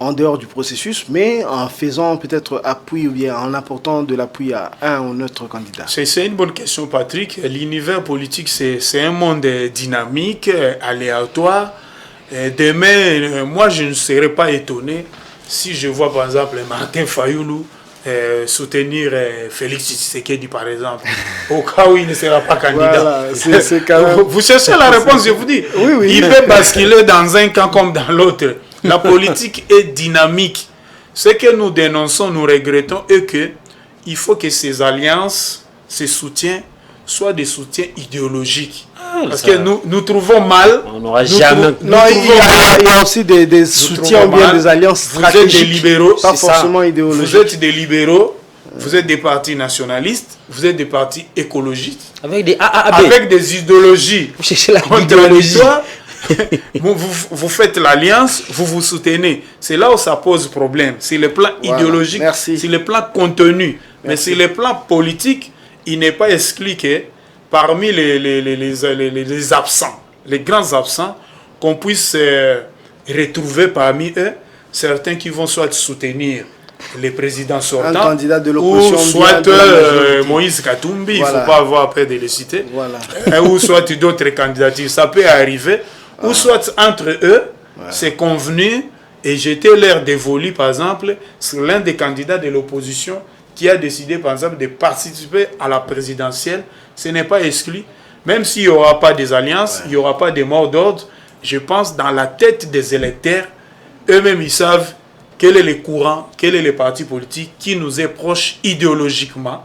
S1: en dehors du processus, mais en faisant peut-être appui ou bien en apportant de l'appui à un ou autre candidat?
S2: C'est une bonne question, Patrick. L'univers politique, c'est un monde dynamique, aléatoire. Demain, moi, je ne serais pas étonné si je vois, par exemple, Martin Fayoulou soutenir Félix Tshisekedi, par exemple, au cas où il ne sera pas candidat.
S1: Voilà, quand même...
S2: Vous cherchez la réponse, je vous dis.
S1: Oui.
S2: Il peut basculer dans un camp comme dans l'autre. La politique est dynamique. Ce que nous dénonçons, nous regrettons, est qu'il faut que ces alliances, ces soutiens, soient des soutiens idéologiques. Parce que nous trouvons mal.
S3: On n'aura jamais.
S1: Non, il y a aussi des soutiens ou bien des alliances stratégiques.
S2: Vous êtes des libéraux,
S1: pas forcément idéologiques.
S2: Vous êtes des libéraux, vous êtes des partis nationalistes, vous êtes des partis écologistes.
S3: Avec des AAB.
S2: Avec des idéologies.
S3: Vous cherchez la
S2: contradictoires. vous faites l'alliance, vous vous soutenez. C'est là où ça pose problème. C'est le plan idéologique, c'est le plan contenu. Mais c'est le plan politique, il n'est pas exclu que parmi les absents, les grands absents, qu'on puisse retrouver parmi eux certains qui vont soit soutenir les présidents sortants,
S1: un candidat de l'opposition,
S2: ou soit Moïse Katumbi, il ne faut pas avoir peur de les citer, ou soit d'autres candidatures, ça peut arriver, ou soit entre eux, c'est convenu et jeter l'air dévolu, par exemple, sur l'un des candidats de l'opposition qui a décidé, par exemple, de participer à la présidentielle. Ce n'est pas exclu. Même s'il n'y aura pas des alliances, il n'y aura pas des mots d'ordre, je pense dans la tête des électeurs, eux-mêmes, ils savent quel est le courant, quel est le parti politique qui nous est proche idéologiquement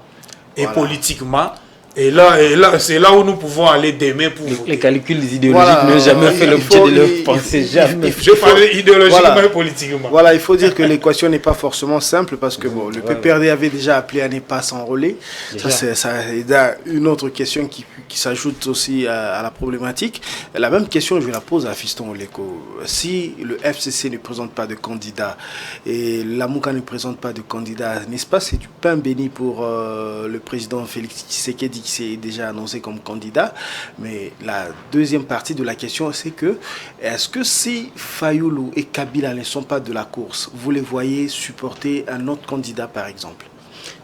S2: et politiquement. Et là c'est là où nous pouvons aller demain pour
S3: les calculs idéologiques n'ont jamais fait l'objet de leur pensée, jamais.
S2: Je parlais idéologiquement et politiquement.
S1: Voilà, il faut dire que l'équation n'est pas forcément simple parce que le PPRD avait déjà appelé à ne pas s'enrôler. Il y a une autre question qui s'ajoute aussi à la problématique. La même question, je la pose à Fiston Oleko. Si le FCC ne présente pas de candidat et la Mouka ne présente pas de candidat, n'est-ce pas c'est du pain béni pour le président Félix Tshisekedi qui s'est déjà annoncé comme candidat? Mais la deuxième partie de la question, c'est que est-ce que si Fayoulou et Kabila ne sont pas de la course, vous les voyez supporter un autre candidat par exemple?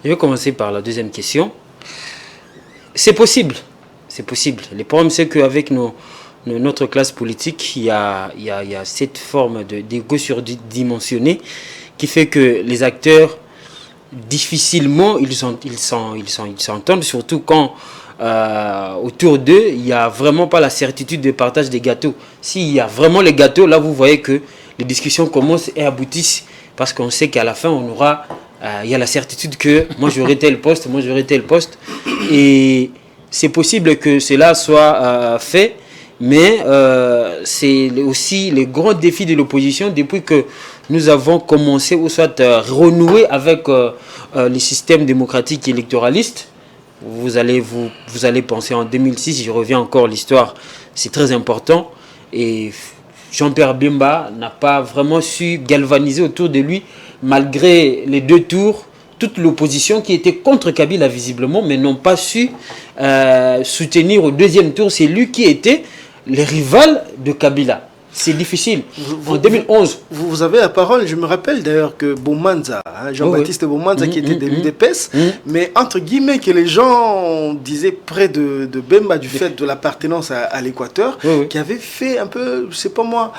S3: Je vais commencer par la deuxième question. C'est possible. C'est possible. Le problème, c'est qu'avec notre classe politique, il y a cette forme d'égo surdimensionné qui fait que les acteurs, difficilement, ils s'entendent, surtout quand autour d'eux, il n'y a vraiment pas la certitude de partage des gâteaux. S'il y a vraiment les gâteaux, là, vous voyez que les discussions commencent et aboutissent parce qu'on sait qu'à la fin, on aura... il y a la certitude que moi, j'aurai tel poste, moi, j'aurai tel poste. Et c'est possible que cela soit fait, mais c'est aussi les grands défis de l'opposition depuis que nous avons commencé ou soit renouer avec les systèmes démocratiques et électoralistes. Vous allez penser en 2006, je reviens encore l'histoire, c'est très important. Et Jean-Pierre Bemba n'a pas vraiment su galvaniser autour de lui, malgré les 2 tours, toute l'opposition qui était contre Kabila visiblement, mais n'ont pas su soutenir au 2e tour. C'est lui qui était le rival de Kabila. C'est difficile. En 2011...
S1: Vous avez la parole. Je me rappelle d'ailleurs que Boumanza, Jean-Baptiste Boumanza, qui était de l'UDPS, mais entre guillemets que les gens disaient près de Bemba du fait de l'appartenance à l'Équateur, qui avait fait un peu, je sais pas moi,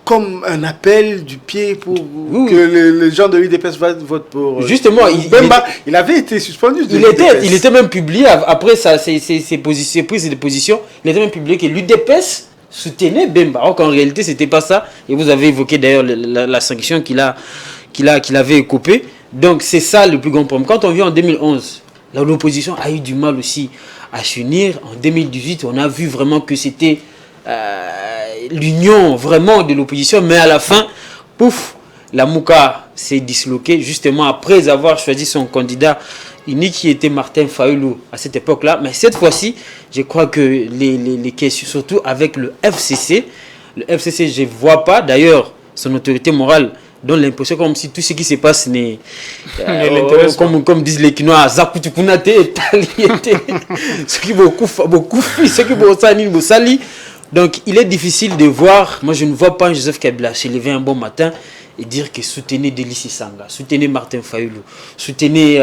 S1: comme un appel du pied pour que les gens de l'UDPS votent pour...
S3: Justement,
S1: Bemba, il avait été suspendu.
S3: Il était même publié, après ses prises de position, il était même publié que l'UDPS soutenait Bemba. Alors qu'en réalité, ce n'était pas ça. Et vous avez évoqué d'ailleurs la sanction qu'il avait coupée. Donc c'est ça le plus grand problème. Quand on vient en 2011, l'opposition a eu du mal aussi à s'unir. En 2018, on a vu vraiment que c'était l'union vraiment de l'opposition. Mais à la fin, pouf, la Mouka s'est disloquée justement après avoir choisi son candidat unique qui était Martin Fayulu à cette époque-là. Mais cette fois-ci, je crois que les questions, surtout avec le FCC, je ne vois pas, d'ailleurs, son autorité morale donne l'impression comme si tout ce qui se passe n'est... comme disent les Kinois, Zakutukunate, Taliete, ce qui beaucoup ce qui beaucoup sali. Donc, il est difficile de voir, moi je ne vois pas un Joseph Kabila se lever un bon matin et dire que soutenez Délicie Sanga, soutenez Martin Fayulu, soutenez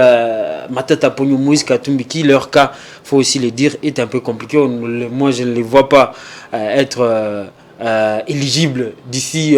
S3: Matata Pogno, Moïse Katumbi, qui leur cas, il faut aussi le dire, est un peu compliqué. Moi, je ne les vois pas être éligibles d'ici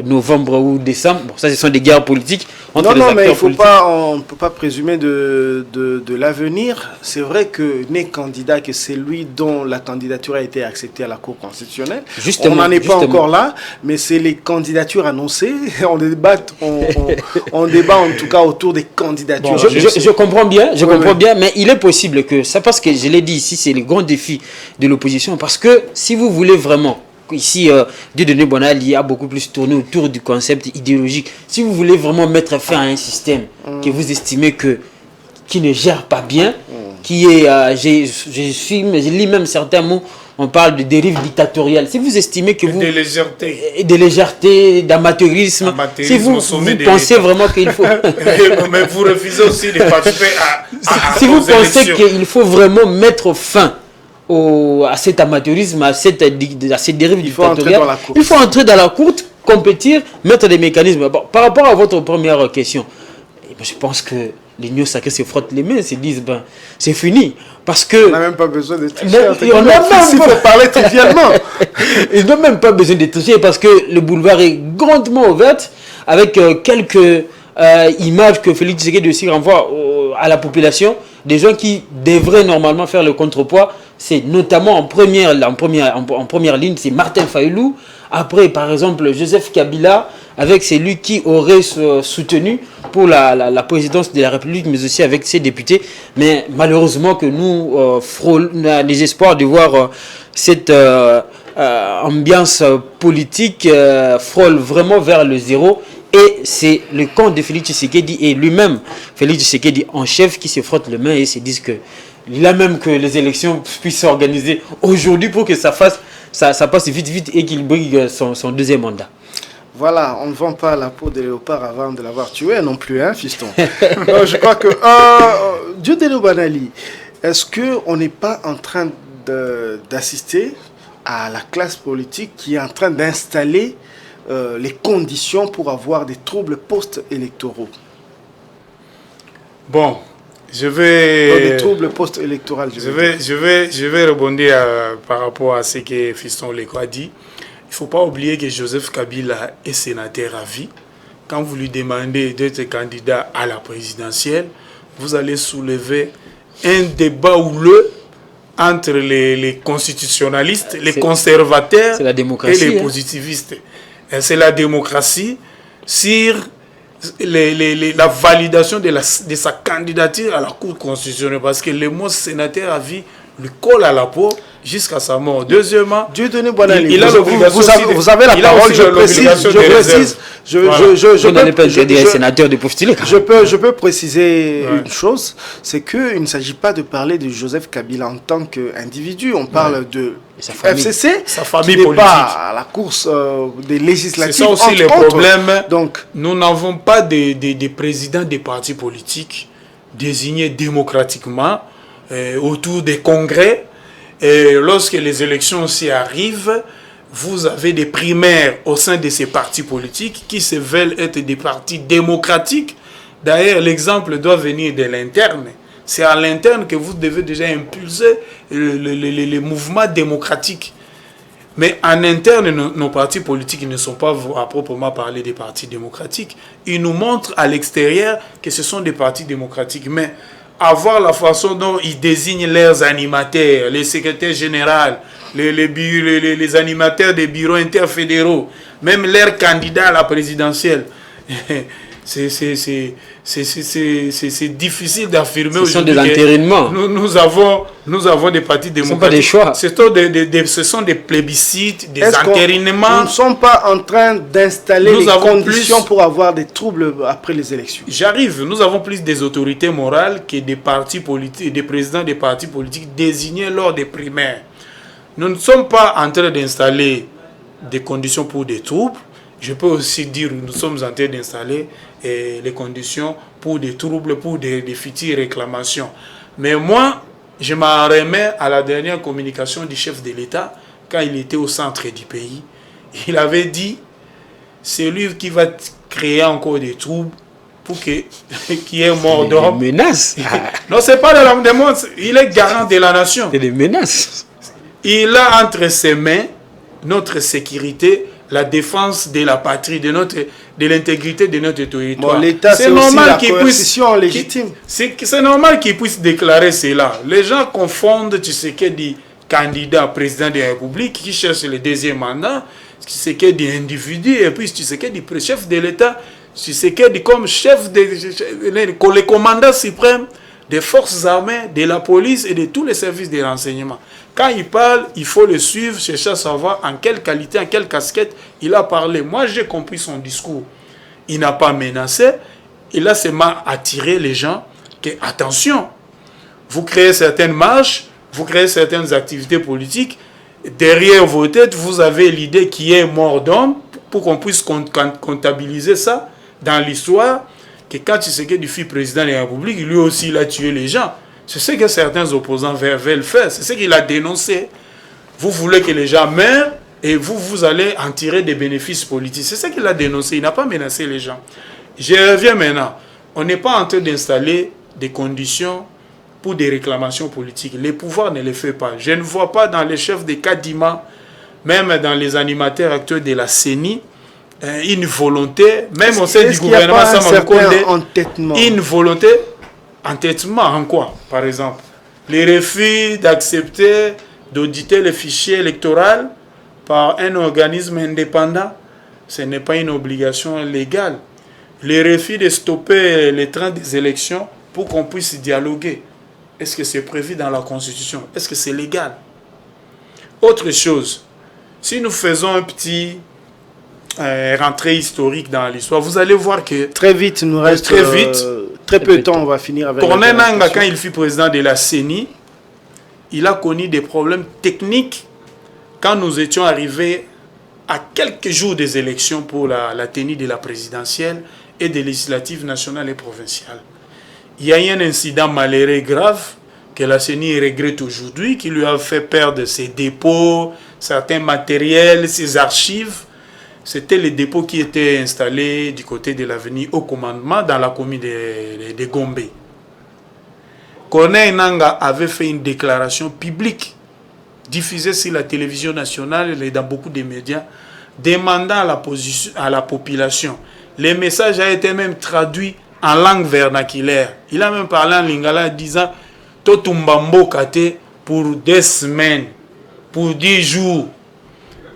S3: novembre ou décembre. Bon, ça, ce sont des guerres politiques entre les acteurs
S1: mais
S3: politiques.
S1: On ne peut pas présumer de l'avenir. C'est vrai que n'est candidat que c'est lui dont la candidature a été acceptée à la Cour constitutionnelle.
S3: Justement,
S1: on n'en est pas encore là, mais c'est les candidatures annoncées. On débat en tout cas autour des candidatures.
S3: Bon, je comprends bien, bien, mais il est possible que ça, parce que je l'ai dit ici, c'est le grand défi de l'opposition. Parce que si vous voulez vraiment... Ici, Dieudonné Bonali a beaucoup plus tourné autour du concept idéologique. Si vous voulez vraiment mettre fin à un système que vous estimez qui ne gère pas bien, qui est, je lis même certains mots, on parle de dérive dictatoriale. Si vous estimez que vous... De légèreté, d'amateurisme. Si vous pensez vraiment qu'il faut...
S2: Mais vous refusez aussi de participer à
S3: si vous pensez qu'il faut vraiment mettre fin à cet amateurisme, à cette dérive dictatoriale, il faut entrer dans la cour, compétir, mettre des mécanismes. Bon, par rapport à votre première question, je pense que l'Union sacrée se frotte les mains et se disent c'est fini. Parce que...
S1: On n'a même pas besoin de tricher.
S3: On n'a même
S1: pas parler trivialement.
S3: Ils n'ont même pas besoin de tricher parce que le boulevard est grandement ouvert avec quelques images que Félix Tshisekedi aussi renvoie à la population, des gens qui devraient normalement faire le contrepoids. C'est notamment en première ligne, c'est Martin Fayulu. Après, par exemple, Joseph Kabila, avec celui qui aurait soutenu pour la présidence de la République, mais aussi avec ses députés. Mais malheureusement que nous, on a des espoirs de voir cette ambiance politique frôle vraiment vers le zéro. Et c'est le camp de Félix Tshisekedi et lui-même, Félix Tshisekedi en chef, qui se frotte les mains et se disent que là même que les élections puissent s'organiser aujourd'hui pour que ça passe vite et qu'il brigue son deuxième mandat.
S1: Voilà, on ne vend pas la peau de léopard avant de l'avoir tué non plus, hein, fiston. Je crois que Dieudonné Bonali, est-ce qu'on n'est pas en train d'assister à la classe politique qui est en train d'installer les conditions pour avoir des troubles post-électoraux?
S2: Bon, je vais...
S1: Des troubles post-électoraux.
S2: Je vais rebondir par rapport à ce que Fiston Leko a dit. Il ne faut pas oublier que Joseph Kabila est sénateur à vie. Quand vous lui demandez d'être candidat à la présidentielle, vous allez soulever un débat houleux entre les constitutionnalistes, les conservateurs et les positivistes. C'est la démocratie sur la validation de sa candidature à la Cour constitutionnelle. Parce que le mot sénateur à vie lui colle à la peau jusqu'à sa mort. Deuxièmement,
S1: Dieudonné Boinali,
S2: il a l'obligation
S1: vous avez la parole, je précise,
S3: je n'allais pas dire sénateur de postuler.
S1: Je peux préciser une chose, c'est qu'il ne s'agit pas de parler de Joseph Kabila en tant qu'individu, on parle de FCC,
S2: sa famille
S1: qui n'est
S2: politique.
S1: pas à la course des législatives.
S2: C'est ça aussi le problème.
S1: Donc,
S2: nous n'avons pas des présidents des partis politiques désignés démocratiquement autour des congrès. Et lorsque les élections aussi arrivent, vous avez des primaires au sein de ces partis politiques qui se veulent être des partis démocratiques. D'ailleurs, l'exemple doit venir de l'interne. C'est à l'interne que vous devez déjà impulser les mouvements démocratiques. Mais en interne, nos partis politiques ne sont pas à proprement parler des partis démocratiques. Ils nous montrent à l'extérieur que ce sont des partis démocratiques. Mais avoir la façon dont ils désignent leurs animateurs, les secrétaires généraux, les animateurs des bureaux interfédéraux, même leurs candidats à la présidentielle, c'est difficile d'affirmer aujourd'hui.
S3: Ce sont des entérinements.
S2: Nous avons des partis démocratiques. Ce ne sont pas
S3: des choix.
S2: Ce sont des plébiscites, des entérinements.
S1: Nous ne sommes pas en train d'installer les conditions pour avoir des troubles après les élections.
S2: J'arrive. Nous avons plus des autorités morales que des partis politiques, des présidents des partis politiques désignés lors des primaires. Nous ne sommes pas en train d'installer des conditions pour des troubles. Je peux aussi dire que nous sommes en train d'installer les conditions pour des troubles, pour des futures réclamations. Mais moi, je m'en remets à la dernière communication du chef de l'État quand il était au centre du pays. Il avait dit, c'est lui qui va créer encore des troubles pour qu'il y ait mort d'homme.
S3: Des menaces.
S2: Non, c'est pas de la menace. Il est garant de la nation.
S3: C'est des menaces.
S2: Il a entre ses mains notre sécurité, la défense de la patrie, de l'intégrité de notre territoire.
S1: Bon, l'État, c'est aussi la coercition légitime.
S2: C'est normal qu'il puisse déclarer cela. Les gens confondent Tshisekedi, candidat président de la République, qui cherche le deuxième mandat, Tshisekedi individu, et puis Tshisekedi chef de l'État, Tshisekedi comme chef le commandant suprême des forces armées, de la police et de tous les services de renseignement. Quand il parle, il faut le suivre, chercher à savoir en quelle qualité, en quelle casquette il a parlé. Moi, j'ai compris son discours. Il n'a pas menacé. Il a seulement attiré les gens que, attention, vous créez certaines marches, vous créez certaines activités politiques. Derrière vos têtes, vous avez l'idée qu'il y ait mort d'homme pour qu'on puisse comptabiliser ça dans l'histoire. Que quand Tshisekedi fut président de la République, lui aussi, il a tué les gens. C'est ce que certains opposants veulent faire. C'est ce qu'il a dénoncé. Vous voulez que les gens meurent et vous allez en tirer des bénéfices politiques. C'est ce qu'il a dénoncé. Il n'a pas menacé les gens. Je reviens maintenant. On n'est pas en train d'installer des conditions pour des réclamations politiques. Les pouvoirs ne les font pas. Je ne vois pas dans les chefs des Kadima, même dans les animateurs actuels de la CENI, une volonté, même au sein du gouvernement une volonté, entêtement en quoi, par exemple? Les refus d'accepter, d'auditer le fichier électoral par un organisme indépendant, ce n'est pas une obligation légale. Les refus de stopper les trains des élections pour qu'on puisse dialoguer, est-ce que c'est prévu dans la Constitution? Est-ce que c'est légal? Autre chose, si nous faisons un petit rentrée historique dans l'histoire, vous allez voir que
S1: très vite, il nous reste très peu de temps, on va finir avec
S2: Corneille Nangaa, quand il fut président de la CENI, il a connu des problèmes techniques quand nous étions arrivés à quelques jours des élections pour la tenue de la présidentielle et des législatives nationales et provinciales. Il y a eu un incident malheureux et grave que la CENI regrette aujourd'hui, qui lui a fait perdre ses dépôts, certains matériels, ses archives. C'était les dépôts qui étaient installés du côté de l'avenue Au Commandement dans la commune de Gombe. Corneille Nangaa avait fait une déclaration publique diffusée sur la télévision nationale et dans beaucoup de médias, demandant à la population. Le message a été même traduit en langue vernaculaire. Il a même parlé en lingala disant « Totumbambo kate pour 2 semaines, pour 10 jours ».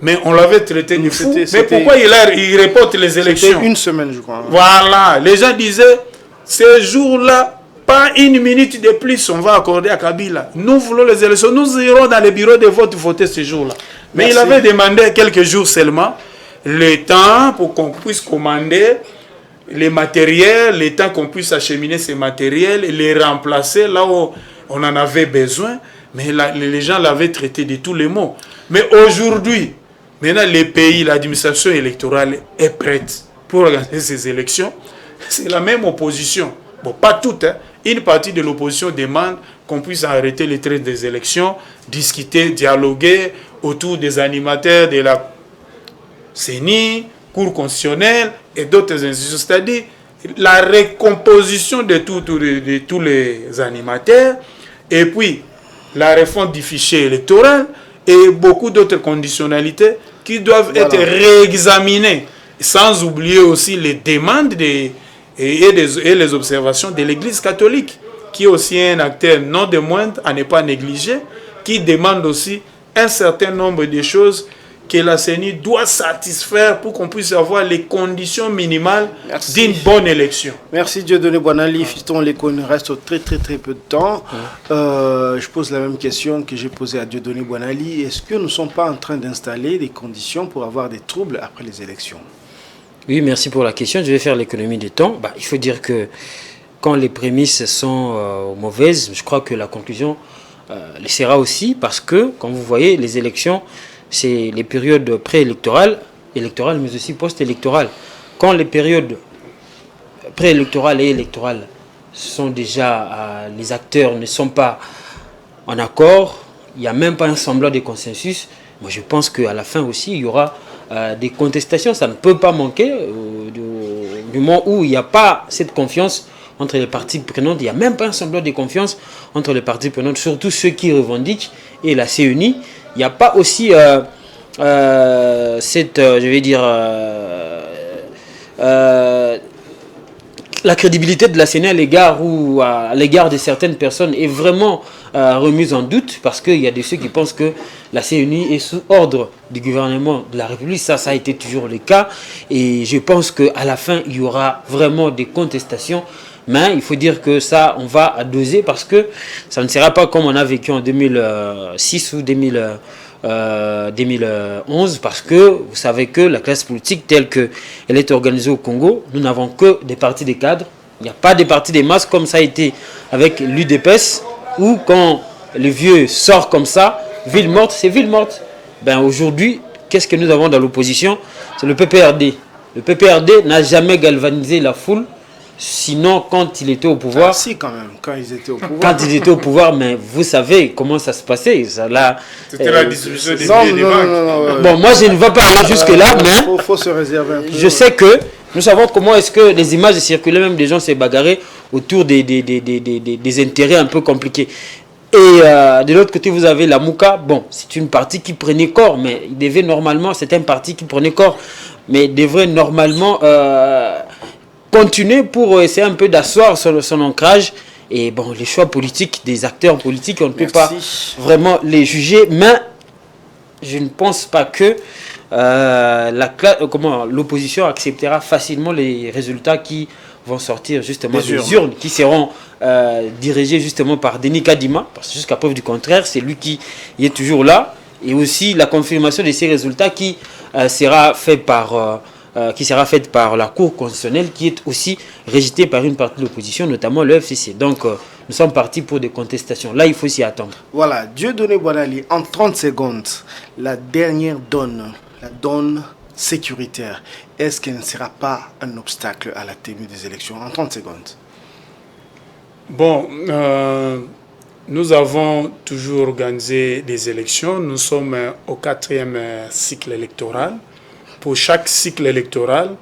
S2: Mais on l'avait traité de fou. Mais pourquoi il reporte les élections?
S1: C'était 1 semaine, je crois.
S2: Voilà. Les gens disaient, ces jours-là, Pas une minute de plus on va accorder à Kabila. Nous voulons les élections. Nous irons dans les bureaux de vote voter ce jour-là. Mais il avait demandé quelques jours seulement le temps pour qu'on puisse commander les matériels, le temps qu'on puisse acheminer ces matériels et les remplacer là où on en avait besoin. Mais les gens l'avaient traité de tous les mots. Mais aujourd'hui, maintenant les pays, l'administration électorale est prête pour organiser ces élections. C'est la même opposition. Bon, pas toute, hein. Une partie de l'opposition demande qu'on puisse arrêter les traits des élections, discuter, dialoguer autour des animateurs de la CENI, Cour constitutionnelle et d'autres institutions. C'est-à-dire la recomposition de tous les animateurs et puis la réforme du fichier électoral et beaucoup d'autres conditionnalités qui doivent être réexaminées, sans oublier aussi les demandes et les observations de l'Église catholique, qui est aussi un acteur non de moindre à ne pas négliger, qui demande aussi un certain nombre de choses que la CENI doit satisfaire pour qu'on puisse avoir les conditions minimales d'une bonne élection.
S1: Merci Dieudonné Boinali. Fiston Leko, il nous reste très peu de temps. Je pose la même question que j'ai posée à Dieudonné Boinali. Est-ce que nous ne sommes pas en train d'installer des conditions pour avoir des troubles après les élections?
S3: Oui, merci pour la question. Je vais faire l'économie du temps. Il faut dire que quand les prémices sont mauvaises, je crois que la conclusion le sera aussi, parce que, comme vous voyez, les élections, c'est les périodes préélectorales, électorales, mais aussi post-électorales. Quand les périodes préélectorales et électorales sont déjà, les acteurs ne sont pas en accord, il n'y a même pas un semblant de consensus, moi je pense qu'à la fin aussi, il y aura des contestations. Ça ne peut pas manquer du moment où il n'y a pas cette confiance entre les parties prenantes. Il n'y a même pas un semblant de confiance entre les parties prenantes, surtout ceux qui revendiquent et la CENI. Il n'y a pas aussi cette, je vais dire, la crédibilité de la CENI à l'égard de certaines personnes est vraiment remise en doute, parce qu'il y a de ceux qui pensent que la CENI est sous ordre du gouvernement de la République. Ça a été toujours le cas, et je pense qu'à la fin il y aura vraiment des contestations. Mais il faut dire que ça, on va doser, parce que ça ne sera pas comme on a vécu en 2006 ou 2011, parce que vous savez que la classe politique telle qu'elle est organisée au Congo, nous n'avons que des partis de cadres. Il n'y a pas de partis de masse comme ça a été avec l'UDPS, où quand le vieux sort comme ça, ville morte, c'est ville morte. Aujourd'hui, qu'est-ce que nous avons dans l'opposition? C'est le PPRD. Le PPRD n'a jamais galvanisé la foule. Sinon, quand il était au pouvoir...
S1: si, quand même, quand ils étaient au pouvoir.
S3: Quand ils étaient au pouvoir, mais vous savez comment ça se passait.
S2: C'était la distribution des billets des banques.
S3: Bon, moi, je ne vais pas aller jusque-là, mais...
S1: Il faut se réserver un peu.
S3: Je sais que nous savons comment est-ce que les images circulaient, même des gens s'est bagarrés autour des intérêts un peu compliqués. Et de l'autre côté, vous avez la Mouka. Bon, c'est une partie qui prenait corps, mais il devait normalement... C'est un parti qui prenait corps, mais il devrait normalement... continuer pour essayer un peu d'asseoir son ancrage. Et bon, les choix politiques des acteurs politiques, on ne peut pas vraiment les juger, mais je ne pense pas que l'opposition acceptera facilement les résultats qui vont sortir justement des urnes, qui seront dirigés justement par Denis Kadima, parce que jusqu'à preuve du contraire, c'est lui qui est toujours là, et aussi la confirmation de ces résultats qui sera faite par la Cour constitutionnelle, qui est aussi rejetée par une partie de l'opposition, notamment le FCC. Donc, nous sommes partis pour des contestations. Là, il faut s'y attendre.
S1: Voilà, Dieudonné Boinali, en 30 secondes, la dernière donne, la donne sécuritaire, est-ce qu'elle ne sera pas un obstacle à la tenue des élections? En 30 secondes.
S2: Bon, nous avons toujours organisé des élections. Nous sommes au 4e cycle électoral. Pour chaque cycle électoral,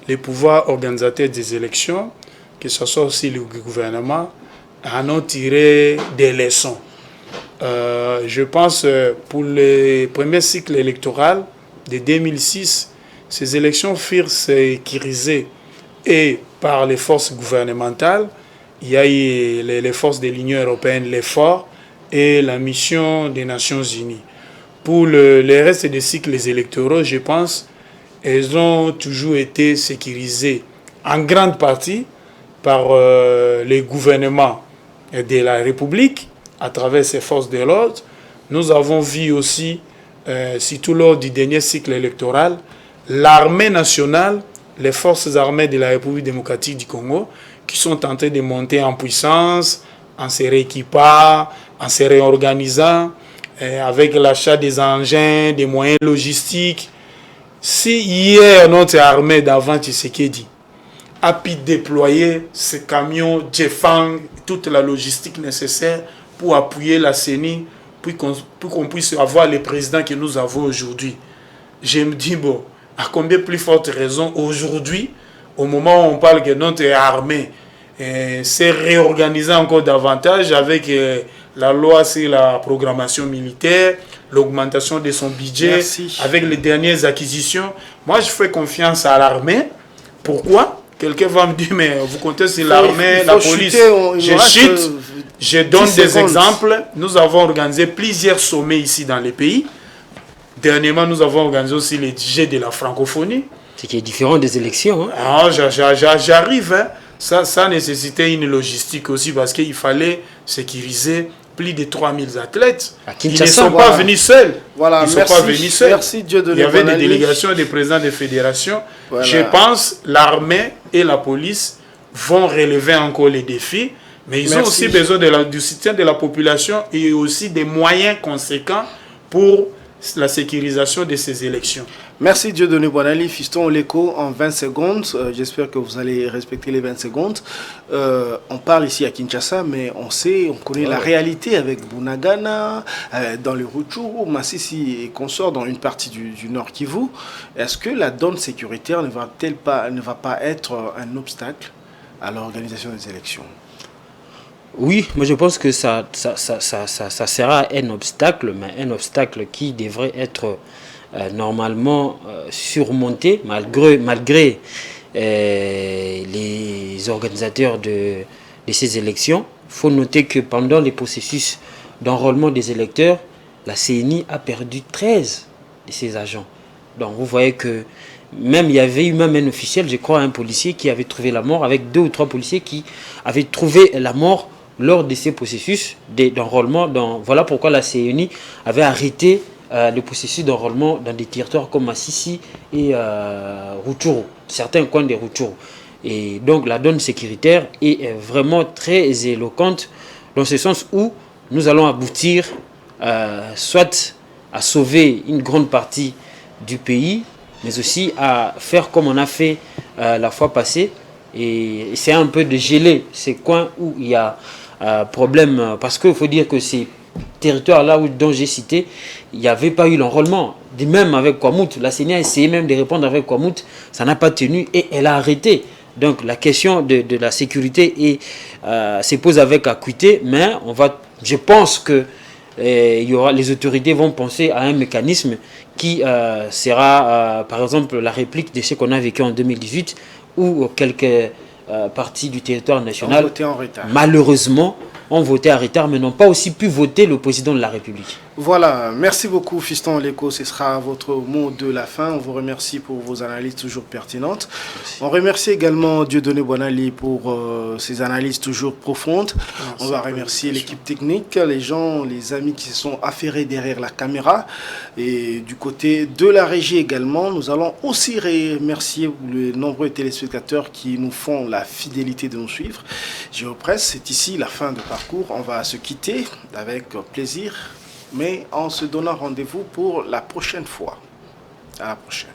S2: les pouvoirs organisateurs des élections, que ce soit aussi le gouvernement, en ont tiré des leçons. Je pense pour le premier cycle électoral de 2006, ces élections furent sécurisées et par les forces gouvernementales. Il y a eu les forces de l'Union européenne, l'effort et la mission des Nations Unies. Pour le reste des cycles électoraux, je pense elles ont toujours été sécurisées en grande partie par les gouvernements de la République à travers ses forces de l'ordre. Nous avons vu aussi, surtout lors du dernier cycle électoral, l'armée nationale, les forces armées de la République démocratique du Congo, qui sont en train de monter en puissance, en se rééquipant, en se réorganisant, avec l'achat des engins, des moyens logistiques. Si hier notre armée d'avant Tshisekedi a pu déployer ces camions Jeffang, toute la logistique nécessaire pour appuyer la CENI, pour qu'on puisse avoir les présidents que nous avons aujourd'hui, je me dis, bon, à combien plus forte raison aujourd'hui, au moment où on parle que notre armée s'est réorganisée encore davantage avec la loi sur la programmation militaire, l'augmentation de son budget, merci, avec les dernières acquisitions. Moi, je fais confiance à l'armée. Pourquoi? Quelqu'un va me dire, mais vous comptez sur l'armée, la police. Je donne des exemples. Nous avons organisé plusieurs sommets ici dans les pays. Dernièrement, nous avons organisé aussi les DJ de la francophonie.
S3: Ce qui est différent des élections. Hein.
S2: Ah, j'arrive. Hein. Ça nécessitait une logistique aussi parce qu'il fallait sécuriser plus de 3000 athlètes. Ils ne sont pas venus seuls.
S1: Voilà,
S2: ils ne sont pas venus seuls.
S1: Merci Dieu de
S2: Il y avait des délégations des présidents des fédérations. Voilà. Je pense que l'armée et la police vont relever encore les défis. Mais ils ont aussi besoin du soutien de la population et aussi des moyens conséquents pour la sécurisation de ces élections.
S1: Merci Dieudonné Boinali. Fiston Oleko, en 20 secondes. J'espère que vous allez respecter les 20 secondes. On parle ici à Kinshasa, mais on connaît la réalité avec Bunagana, dans le Rutshuru, Massissi et consorts, dans une partie du Nord Kivu. Est-ce que la donne sécuritaire ne va pas être un obstacle à l'organisation des élections?
S3: Oui, moi je pense que ça sera un obstacle, mais un obstacle qui devrait être normalement surmonté malgré les organisateurs de ces élections. Il faut noter que pendant les processus d'enrôlement des électeurs, la CENI a perdu 13 de ses agents. Donc vous voyez que même il y avait eu même un officiel, je crois un policier qui avait trouvé la mort, avec 2 ou 3 policiers qui avaient trouvé la mort lors de ces processus d'enrôlement. Voilà pourquoi la CENI avait arrêté le processus d'enrôlement dans des territoires comme Massissi et Rutshuru, certains coins de Rutshuru. Et donc la donne sécuritaire est vraiment très éloquente dans ce sens où nous allons aboutir soit à sauver une grande partie du pays, mais aussi à faire comme on a fait la fois passée. Et c'est un peu de geler ces coins où il y a problème, parce qu'il faut dire que ces territoires-là dont j'ai cité, il n'y avait pas eu l'enrôlement. Même avec Kwamouth, la CENI a essayé même de répondre avec Kwamouth, ça n'a pas tenu et elle a arrêté. Donc la question de la sécurité se pose avec acuité, mais je pense que les autorités vont penser à un mécanisme qui sera, par exemple, la réplique de ce qu'on a vécu en 2018, où quelques parties du territoire national, malheureusement, ont voté en retard, mais n'ont pas aussi pu voter le président de la République.
S1: Voilà, merci beaucoup Fiston Oleko, ce sera votre mot de la fin. On vous remercie pour vos analyses toujours pertinentes. Merci. On remercie également Dieudonné Boinali pour ses analyses toujours profondes. Merci. On va remercier l'équipe technique, les gens, les amis qui se sont affairés derrière la caméra. Et du côté de la régie également, nous allons aussi remercier les nombreux téléspectateurs qui nous font la fidélité de nous suivre. Géopresse, c'est ici la fin de parcours. On va se quitter avec plaisir, mais en se donnant rendez-vous pour la prochaine fois. À la prochaine.